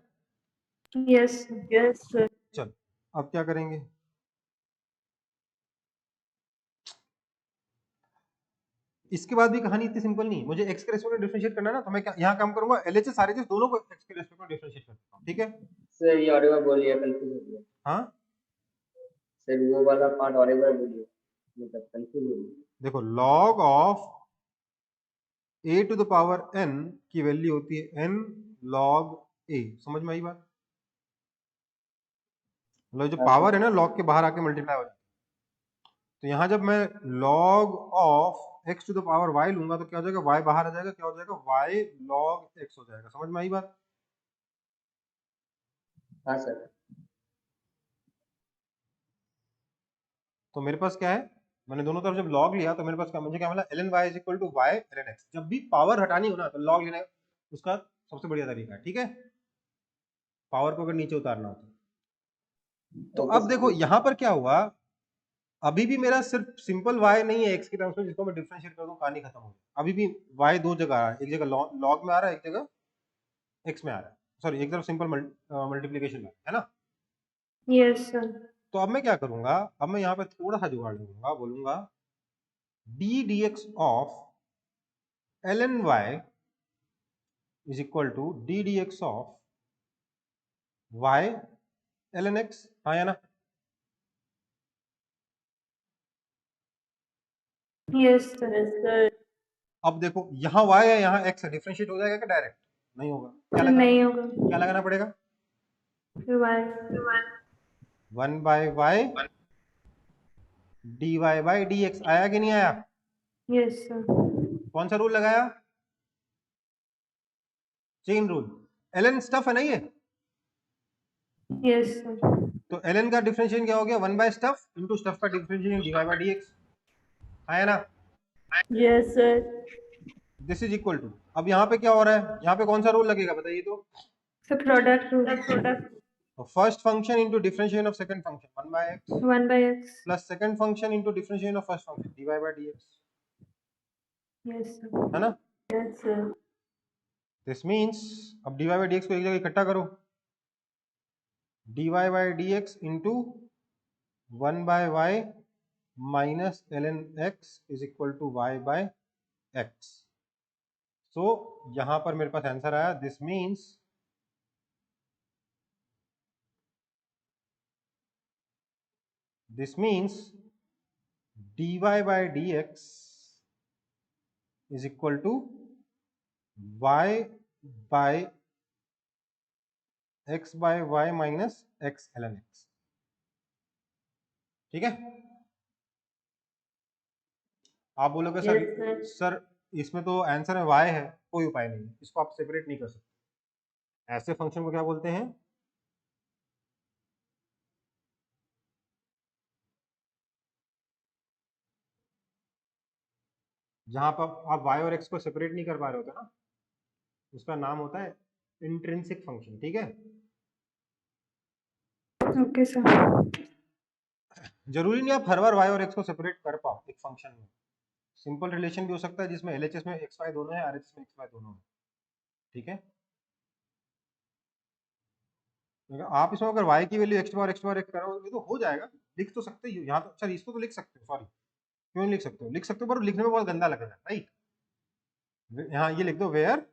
Yes, sir. Yes, sir. चलो, अब क्या करेंगे, इसके बाद भी कहानी इतनी सिंपल नहीं, मुझे x के रेस्पेक्ट में डिफरेंशिएट करना है ना, तो मैं यहाँ काम करूंगा LHS सारे चीज दोनों को x के रेस्पेक्ट में डिफरेंशिएट करता हूँ, ठीक है। सर ये और एक बार बोलिए, कंफ्यूज हो गया हाँ सर, वो वाला पार्ट और एक बार बोलिए, मतलब कंफ्यूज हो गया। देखो log of a to the power n की वैल्यू होती है n log a, समझ में आई बात? मतलब जो हाँ, पावर सर। है ना log के बाहर आके मल्टीप्लाई हो जाती है, तो यहाँ जब मैं log of x to the power y लूंगा तो क्या हो जाएगा, y बाहर आ जाएगा, क्या हो जाएगा y log x हो जाएगा, समझ में आई बात? हाँ सर। तो मेरे पास क्या है, मैंने दोनों तरफ जब log लिया तो मेरे पास क्या, मुझे क्या मिला, ln y is equal to y ln x। जब भी पावर हटानी हो ना तो log लेना उसका सबसे बढ़िया तरीका है, ठीक है, पावर को अगर नीचे उतारना हो तो ओके अब सर। देखो यहाँ पर क्या हुआ, अभी भी मेरा सिर्फ सिंपल y नहीं है x की टर्म्स में जिसको मैं डिफरेंशिएट कर दूं, कहानी खत्म हो गई। अभी भी y दो जगह आ रहा है, एक जगह log में आ रहा है, एक जगह x में आ रहा है, सॉरी एक तरफ सिंपल मल्टीप्लिकेशन में है ना। Yes, sir. तो अब मैं क्या करूंगा, अब मैं यहाँ पे थोड़ा सा जुगाड़ लूंगा, बोलूंगा d dx of ln y is equal to d dx of y ln x, हाँ या ना? Yes, sir. Yes, sir. अब देखो यहाँ y है, यहाँ x है, डिफरेंशिएट हो जाएगा क्या डायरेक्ट? नहीं होगा, क्या लगाना, नहीं होगा। क्या लगाना पड़ेगा? फिर y 1 by y dy by dx, आया कि नहीं आया? Yes, sir. कौन सा रूल लगाया? Chain rule. ln स्टफ है ना ये, Yes, sir. तो ln का डिफरेंशिएशन क्या हो गया, 1 बाय स्टफ इनटू स्टफ का डिफरेंशिएशन dy बाय dx, आया ना? Yes, sir. This is equal to, अब यहाँ पे क्या हो रहा है, यहाँ पे कौन सा रूल लगेगा बताइए तो? So product rule. First function into differentiation of second function 1 by x 1 by x. Plus second function into differentiation of first function dy by dx, Yes, sir. है ना? Yes, sir. दिस मींस अब dy by dx को एक जगह इकट्ठा करो, dy by dx into 1 by y minus ln x is equal to y by x। So यहां पर मेरे पास आंसर आया, this means dy by dx is equal to y by x by y minus x ln x, ठीक है। आप बोलोगे sir Yes, sir. Sir इसमें तो आंसर में y है, कोई उपाय नहीं, इसको आप सेपरेट नहीं कर सकते। ऐसे फंक्शन को क्या बोलते हैं, जहां पर आप y और x को सेपरेट नहीं कर पा रहे होते ना, उसका नाम होता है इंट्रिंसिक फंक्शन, ठीक है। Okay, sir. जरूरी नहीं आप हर बार y और x को सेपरेट कर पाओ एक फंक्शन में, सिंपल रिलेशन भी हो सकता है जिसमें LHS में x y दोनों है, RHS में x y दोनों है, ठीक है। आप इसमें अगर y की वैल्यू x बार x करोगे तो हो जाएगा, लिख तो सकते ही हो यहाँ तो, अच्छा इसको तो लिख सकते हो, सॉरी क्यों नहीं लिख सकते हो, लिख सकते हो पर लिखने में बहुत गंदा लगेगा, राइट। यहाँ ये लिख दो, where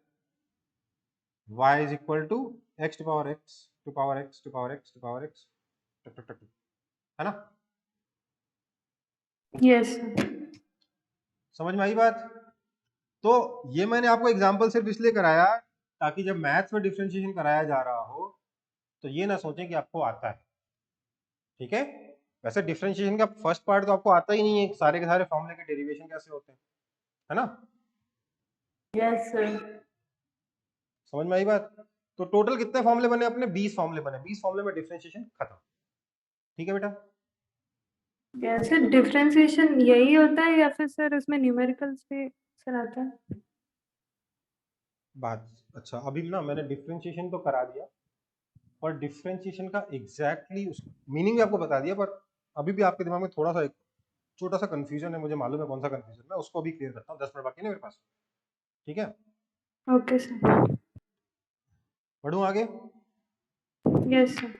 y is equal to x to power x to power x to power x to power x, टक टक टक, है ना? Yes, sir. समझ में आई बात? तो ये मैंने आपको एग्जांपल सिर्फ इसलिए कराया ताकि जब मैथ्स में डिफरेंशिएशन कराया जा रहा हो तो ये ना सोचें कि आपको आता है, ठीक है। वैसे डिफरेंशिएशन का फर्स्ट पार्ट तो आपको आता ही नहीं है, सारे के सारे फॉर्मूले के डेरिवेशन कैसे होते हैं, है ना? Yes, sir. समझ में आई बात? तो टोटल कितने फॉर्मूले बने अपने, 20 फॉर्मूले बने, 20 फॉर्मूले में डिफरेंशिएशन खत्म, ठीक है बेटा। Yes, सर डिफरेंशिएशन यही होता है या फिर सर उसमें न्यूमेरिकल्स भी सर आता है? बात अच्छा, अभी ना मैंने डिफरेंशिएशन तो करा दिया और डिफरेंशिएशन का एग्जैक्टली मीनिंग भी आपको बता दिया, पर अभी भी आपके दिमाग में थोड़ा सा एक छोटा सा कंफ्यूजन है, मुझे मालूम है कौन सा कंफ्यूजन, मैं उसको अभी क्लियर करता हूँ, 10 मिनट बाकी है ना मेरे पास, ठीक है। Okay, sir. बढ़ूं आगे? Yes, sir.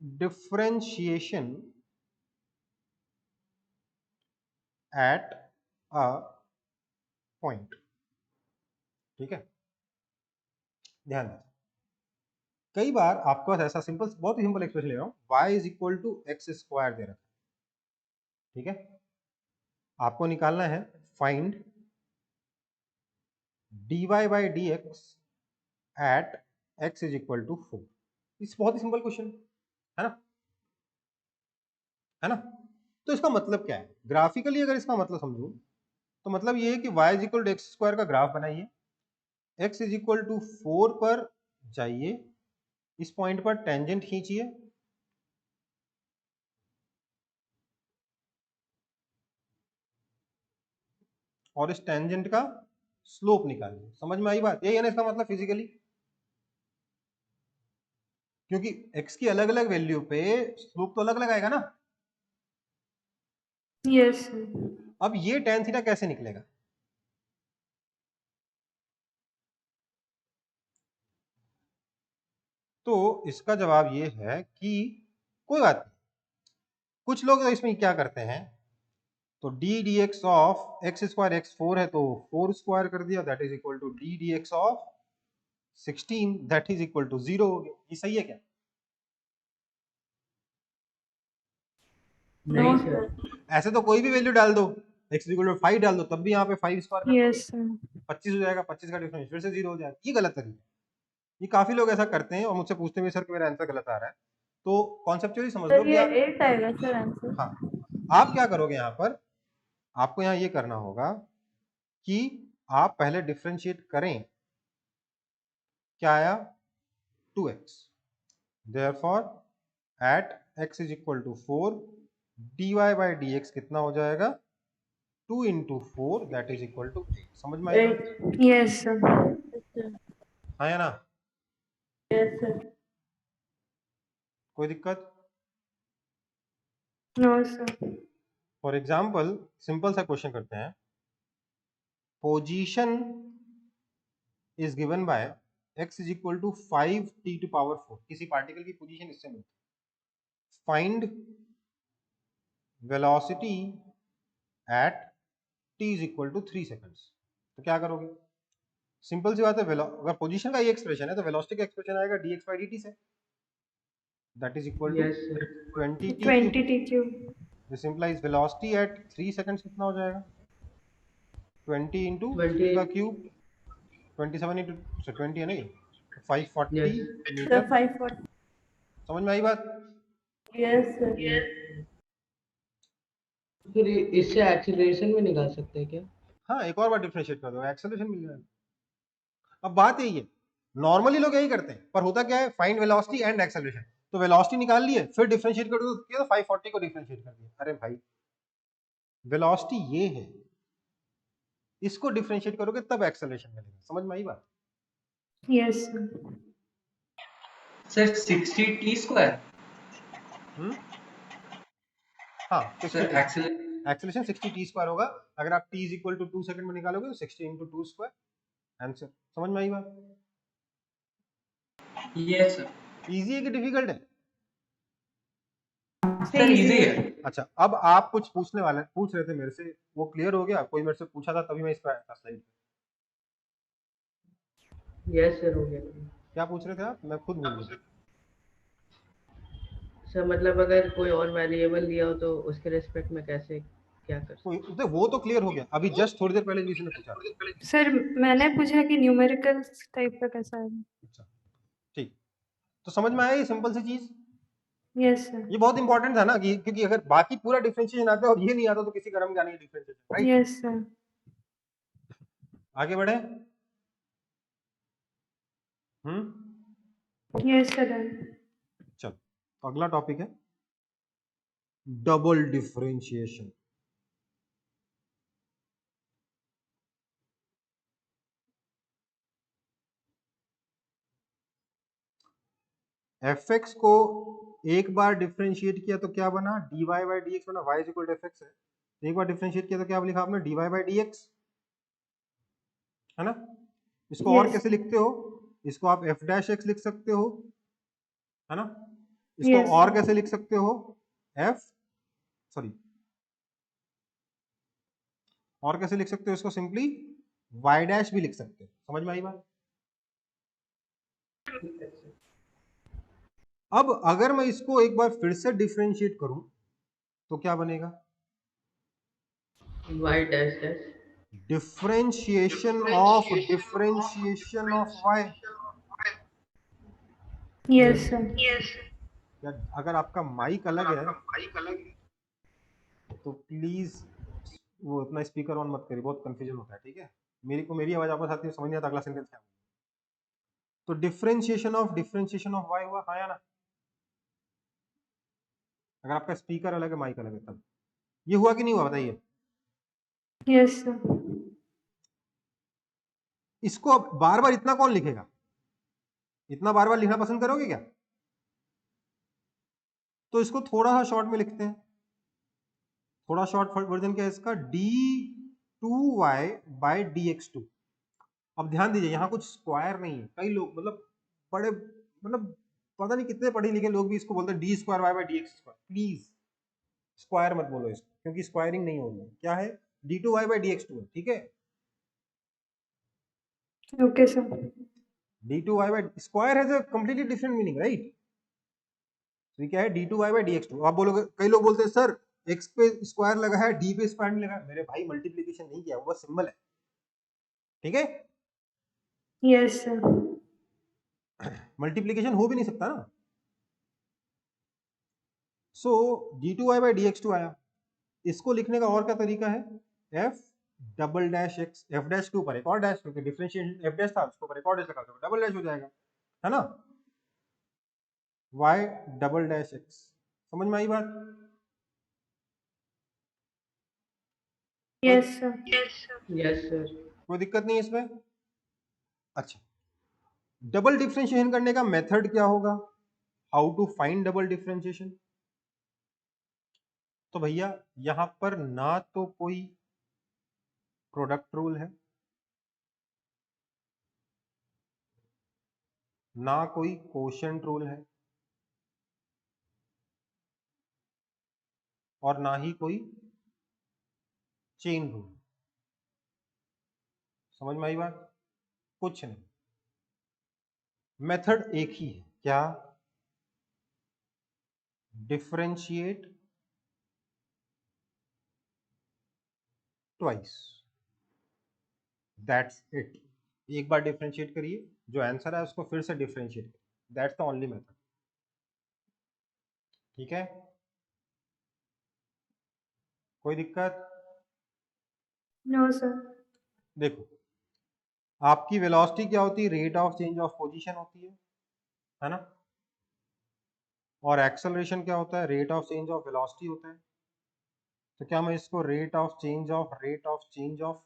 Differentiation at a point. ठीक है, ध्यान दें, कई बार आपको ऐसा सिंपल, बहुत ही सिंपल एक्सप्रेशन ले रहा हूं, y is equal to x square दे रखा है। ठीक है, आपको निकालना है find dy by D X at x is equal to 4। इस बहुत ही सिंपल क्वेश्चन है ना, है ना। तो इसका मतलब क्या है, ग्राफिकली अगर इसका मतलब समझूं तो मतलब ये है कि y is equal to x square का ग्राफ बनाइए, x इज इक्वल टू 4 पर जाइए, इस पॉइंट पर टेंजेंट खींचिए, और इस टेंजेंट का स्लोप निकालिए। समझ में आई बात, यही है ना इसका मतलब फिजिकली, क्योंकि x की अलग अलग वैल्यू पे स्लोप तो अलग अलग आएगा ना। Yes, sir. अब ये tan थीटा कैसे निकलेगा, तो इसका जवाब ये है कि कोई बात नहीं, कुछ लोग तो इसमें क्या करते हैं, तो d D x of x square, x 4 है तो 4 स्क्वायर कर दिया, that is equal to D D x of 16, that is equal to 0 हो गया। ये सही है क्या? नहीं सर, ऐसे तो कोई भी वैल्यू डाल दो, x इक्वल टू 5 डाल दो, तब भी यहाँ पे 5 स्क्वायर कर Yes, sir. 25 हो जाएगा, 25 का डिफरेंस फिर से 0 हो जाएगा। ये गलत तरीका, ये काफी लोग ऐसा करते हैं और मुझसे पूछते हैं सर कि मेरा आंसर गलत आ रहा है। तो कॉन्सेप्चुअली समझ लो सर कि ये आप, 8 आएगा सर आंसर। हाँ, आप क्या करोगे यहाँ पर, आपको यहाँ ये करना होगा कि आप पहले डिफरेंशिएट करें, क्या आया 2x, therefore at x is equal to 4 dy by D x कितना हो जाएगा 2 into 4 that is equal to 8। समझ में आई बात? 8। Yes, sir. हाँ या ना, यस सर। कोई दिक्कत? No, sir. For example simple सा क्वेश्चन करते हैं, position is given by x is equal to 5t to power 4, किसी पार्टिकल की पोजीशन इससे मिलती है, find velocity at t is equal to 3 seconds. तो क्या करोगे, सिंपल सी बात है, अगर पोजीशन का ये एक्सप्रेशन है तो वेलोसिटी का एक्सप्रेशन आएगा dx बाई dt से, that is equal to yes sir, 20t 20t cube. This implies velocity at 3 seconds कितना हो जाएगा 20 इंटू 3 20 का क्यूब 27 इंटू 20 है नहीं, 540 यस सर मीटर। 540। समझ में आई बात? Yes sir. फिर इससे एक्सीलरेशन भी निकाल सकते हैं क्या? हाँ, एक और बार डिफरेंशिएट कर दो, एक्सेलरेशन मिल जाएगा। अब बात यही है, नॉर्मली लोग यही करते हैं, पर होता क्या है, फाइंड वेलोसिटी एंड एक्सेलरेशन, तो वेलोसिटी निकाल लिए, फिर डिफरेंशिएट कर दो, तो 540 को डिफरेंशिएट कर दिया। अरे भाई, वेलोसिटी ये है, इसको डिफरेंशिएट करोगे तब एक्सेलरेशन मिलेगा। समझ में आई बात? Yes, sir. Sir 60t square, हाँ, सर एक्सेलरेशन 60t स्क्वायर होगा। अगर आप t is equal to 2 second में निकालोगे तो 60 इंटू 2 स्क्वायर आंसर। समझ में आई बात? यस सर, इजी है कि डिफिकल्ट है? सर इजी है। अच्छा, अब आप कुछ पूछ रहे थे मेरे से, वो क्लियर हो गया? कोई मेरे से पूछा था तभी मैं इस पर आया था स्लाइड। यस सर, हो गया। क्या पूछ रहे थे आप? मैं खुद भूल गया। सर मतलब अगर कोई और वेरिएबल दिया हो तो उसके रिस्पेक्ट में कैसे क्या कर सकते तो वो तो क्लियर हो गया, अभी जस्ट थोड़ी देर पहले किसी ने पूछा। Sir, मैंने पूछा कि न्यूमेरिकल टाइप का कैसा है? अच्छा, ठीक, तो समझ में आया ये सिंपल सी चीज? Yes, sir. ये बहुत इंपॉर्टेंट था ना, कि क्योंकि अगर बाकी पूरा डिफरेंशिएशन आता है और ये नहीं आता तो किसी क्रम का नहीं डिफरेंशिएशन, राइट? Yes, sir. आगे बढ़े। Yes, sir. Done. चलो, तो अगला टॉपिक है डबल डिफरेंशिएशन। fx को एक बार डिफरेंशिएट किया तो क्या बना, dy बाई डी एक्स बना, y is equal to fx है। एक बार डिफरेंशिएट किया तो क्या लिखा आपने, dy बाई डी एक्स, है ना? इसको और Yes. कैसे लिखते हो, इसको आप f डैश x लिख सकते हो, है ना? इसको Yes, और sir. कैसे लिख सकते हो, f, सॉरी, और कैसे लिख सकते हो इसको? सिंपली y डैश भी लिख सकते हो। समझ में आई बात? अब अगर मैं इसको एक बार फिर से डिफरेंशिएट करूं तो क्या बनेगा? y dash dash differentiation of y। Yes, sir. या अगर आपका माइक अलग है तो प्लीज वो अपना स्पीकर ऑन मत करिए, बहुत कंफ्यूजन होता है। ठीक है, मेरी आवाज आपस आती है, समझ नहीं आता अगला सेंटेंस क्या है। तो डिफरेंशिएशन ऑफ y हुआ, हाँ या ना? अगर आपका स्पीकर अलग है, माइक अलग है, तब ये हुआ कि नहीं हुआ बताइए? Yes, sir. इसको अब बार बार इतना कौन लिखेगा? इतना बार बार लिखना पसंद करोगे क्या? तो इसको थोड़ा सा शॉर्ट में लिखते हैं। थोड़ा शॉर्ट वर्जन क्या है इसका? d2y by dx2। अब ध्यान दीजिए, यहाँ कुछ स्क्वायर नहीं है। कई लोग मतलब बड़े मतलब पता नहीं कितने पढ़े लिखे लोग भी इसको बोलते हैं d square y by D x square. Please square मत बोलो इसको, क्योंकि स्क्वायरिंग नहीं होगी। क्या है? d2y बाई dx2 है। ठीक है, Okay, sir. d2y by square has a completely different meaning, right? तो ये क्या है? d2y by dx2। आप बोलोगे, कई लोग बोलते हैं सर x पे स्क्वायर लगा है, d पे स्क्वायर नहीं लगा। मेरे भाई मल्टीप्लिकेशन नहीं किया, वो बस सिंबल है। ठीक है, Yes, sir. मल्टीप्लिकेशन हो भी नहीं सकता ना। सो d2y बाई dx2 आया। इसको लिखने का और क्या तरीका है? f double dash x, f dash के ऊपर एक और डैश, क्योंकि डिफरेंशिएशन f डैश था, उसके ऊपर एक और डैश लगा दो, डबल डैश हो जाएगा, है ना? y double dash x। समझ में आई बात? Yes, sir. यस सर कोई दिक्कत नहीं है इसमें? अच्छा, डबल डिफरेंशिएशन करने का मेथड क्या होगा? How to find double differentiation? तो भैया यहां पर ना तो कोई प्रोडक्ट रूल है, ना कोई कोशेंट रूल है, और ना ही कोई चेन रूल। समझ में आई बात? कुछ नहीं, मेथड एक ही है। क्या? Differentiate twice, that's it. एक बार डिफरेंशिएट करिए, जो आंसर है उसको फिर से डिफरेंशिएट करिए, दैट्स द ओनली मेथड। ठीक है, कोई दिक्कत? No, sir. देखो, आपकी वेलोसिटी क्या होती है? Rate of change of position होती है ना? और एक्सेलरेशन क्या होता है? Rate of change of velocity होता है। तो क्या मैं इसको rate of change of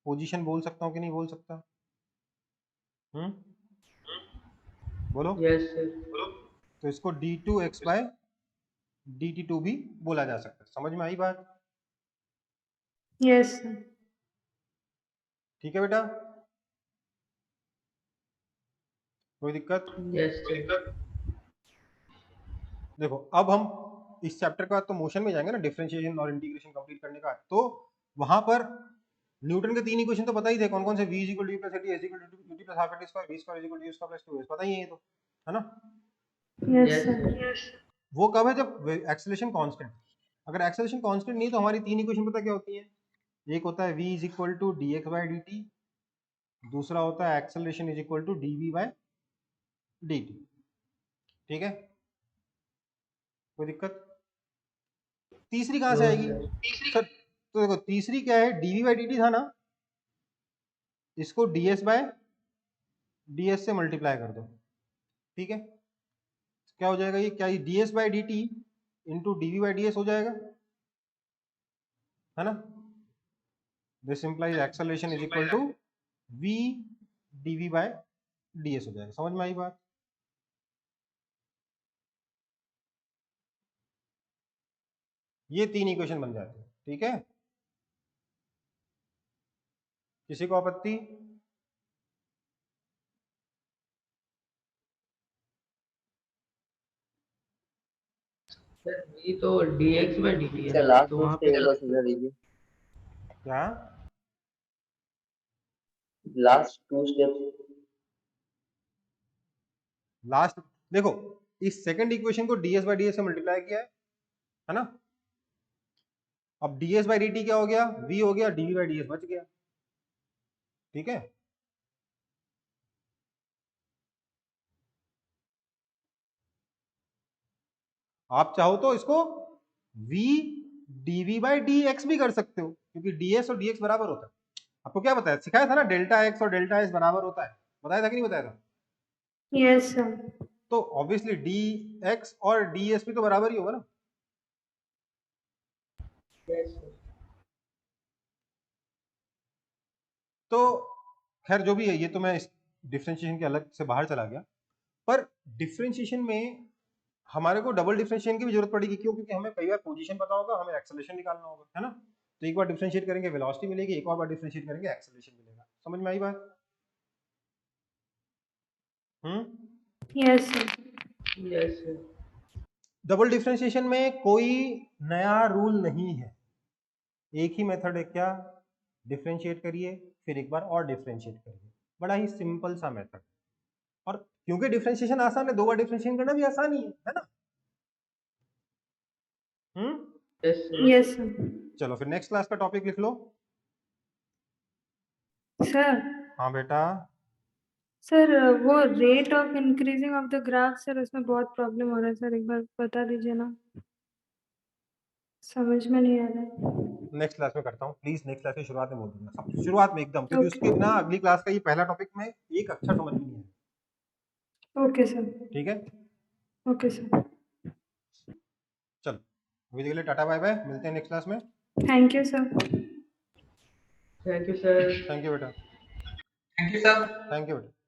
position बोल सकता हूँ कि नहीं बोल सकता? बोलो। यस सर तो इसको d2x बाय dt2 भी बोला जा सकता है। समझ में आई बात? Yes, sir. ठीक है बेटा, कोई दिक्कत? यस सर देखो, अब हम इस चैप्टर के बाद तो मोशन में जाएंगे ना, डिफरेंशिएशन और इंटीग्रेशन कंप्लीट करने का। तो वहां पर न्यूटन के 3 इक्वेशन तो पता ही थे, कौन कौन से? v equal to plus at s equal to ut plus half at square, v square equal to u square plus 2s, पता ही है ये तो, है ना? Yes, yes sir. सर वो कब है? जब एक्सेलरेशन कांस्टेंट। अगर एक्सेलरेशन कांस्टेंट नहीं तो हमारी 3 इक्वेशन पता क्या होती है? एक होता है v is equal to dx by dt, दूसरा होता है acceleration is equal to dv by dt। ठीक है, कोई दिक्कत? तीसरी कहां से नो आएगी सर सर? तो देखो, तीसरी क्या है? dv बाय dt था ना, इसको ds बाय ds से मल्टीप्लाई कर दो। ठीक है, क्या हो जाएगा ये? क्या ये ds by dt into dv by ds हो जाएगा, है ना? This implies acceleration is equal to v dv by ds हो जाएगा। समझ में आई बात? ये 3 इक्वेशन बन जाते हैं। ठीक है, किसी को आपत्ति? सर ये तो dx by dt है सर ना लास्ट तो में वहाँ उसके पे एक बार समझा दीजिए। क्या लास्ट 2 स्टेप्स लास्ट, देखो इस सेकंड इक्वेशन को ds बाई ds से मल्टीप्लाई किया है ना। अब ds बाई dt क्या हो गया, v हो गया, dv बाई ds बच गया, ठीक है। आप चाहो तो इसको v dv बाई dx भी कर सकते हो, क्योंकि ds और dx बराबर होता है। आपको क्या बताया, सिखाया था ना, डेल्टा x और डेल्टा s बराबर होता है, बताया था कि नहीं बताया था। Yes, sir. तो ऑब्वियसली dx और ds भी तो बराबर ही होगा ना। Yes, sir. तो खैर जो भी है, ये तो मैं इस डिफरेंशिएशन के अलग से बाहर चला गया, पर डिफरेंशिएशन में हमारे को डबल डिफरेंशिएशन की भी जरूरत पड़ेगी, क्यों, क्योंकि हमें कई बार पोजीशन पता होगा, हमें एक्सेलरेशन निकालना होगा, है ना। तो एक बार डिफरेंशिएट करेंगे वेलोसिटी मिलेगी, एक और बार डिफरेंशिएट करेंगे एक्सेलरेशन मिलेगा। समझ में आई बात? Yes, sir. Yes, sir. Double differentiation में कोई नया रूल नहीं है, एक ही मेथड है, क्या, डिफरेंशिएट करिए फिर एक बार और डिफरेंशिएट करिए, बड़ा ही सिंपल सा मेथड। और क्योंकि डिफरेंशिएशन आसान है, दो बार डिफरेंशिएशन करना भी आसान ही है ना। Yes, sir. Yes, sir. चलो फिर नेक्स्ट क्लास का टॉपिक लिख लो। Sir, हाँ बेटा, sir, वो rate of increasing of the graph, sir, उसमें बहुत प्रॉब्लम हो रहा है सर, एक बार बता दीजिए ना, समझ में नहीं आ रहा है। नेक्स्ट क्लास में करता हूँ प्लीज, नेक्स्ट क्लास की शुरुआत में बोल दूंगा, सब शुरुआत में एकदम, क्योंकि उसके बिना अगली क्लास का ये पहला टॉपिक में एक अक्षर समझ में नहीं आया। Okay sir. ठीक है, ओके सर। चलो अभी के लिए टाटा बाय बाय, मिलते हैं नेक्स्ट क्लास में। Thank you sir. Thank you, sir. Thank you बेटा, thank you sir. Thank you बेटा।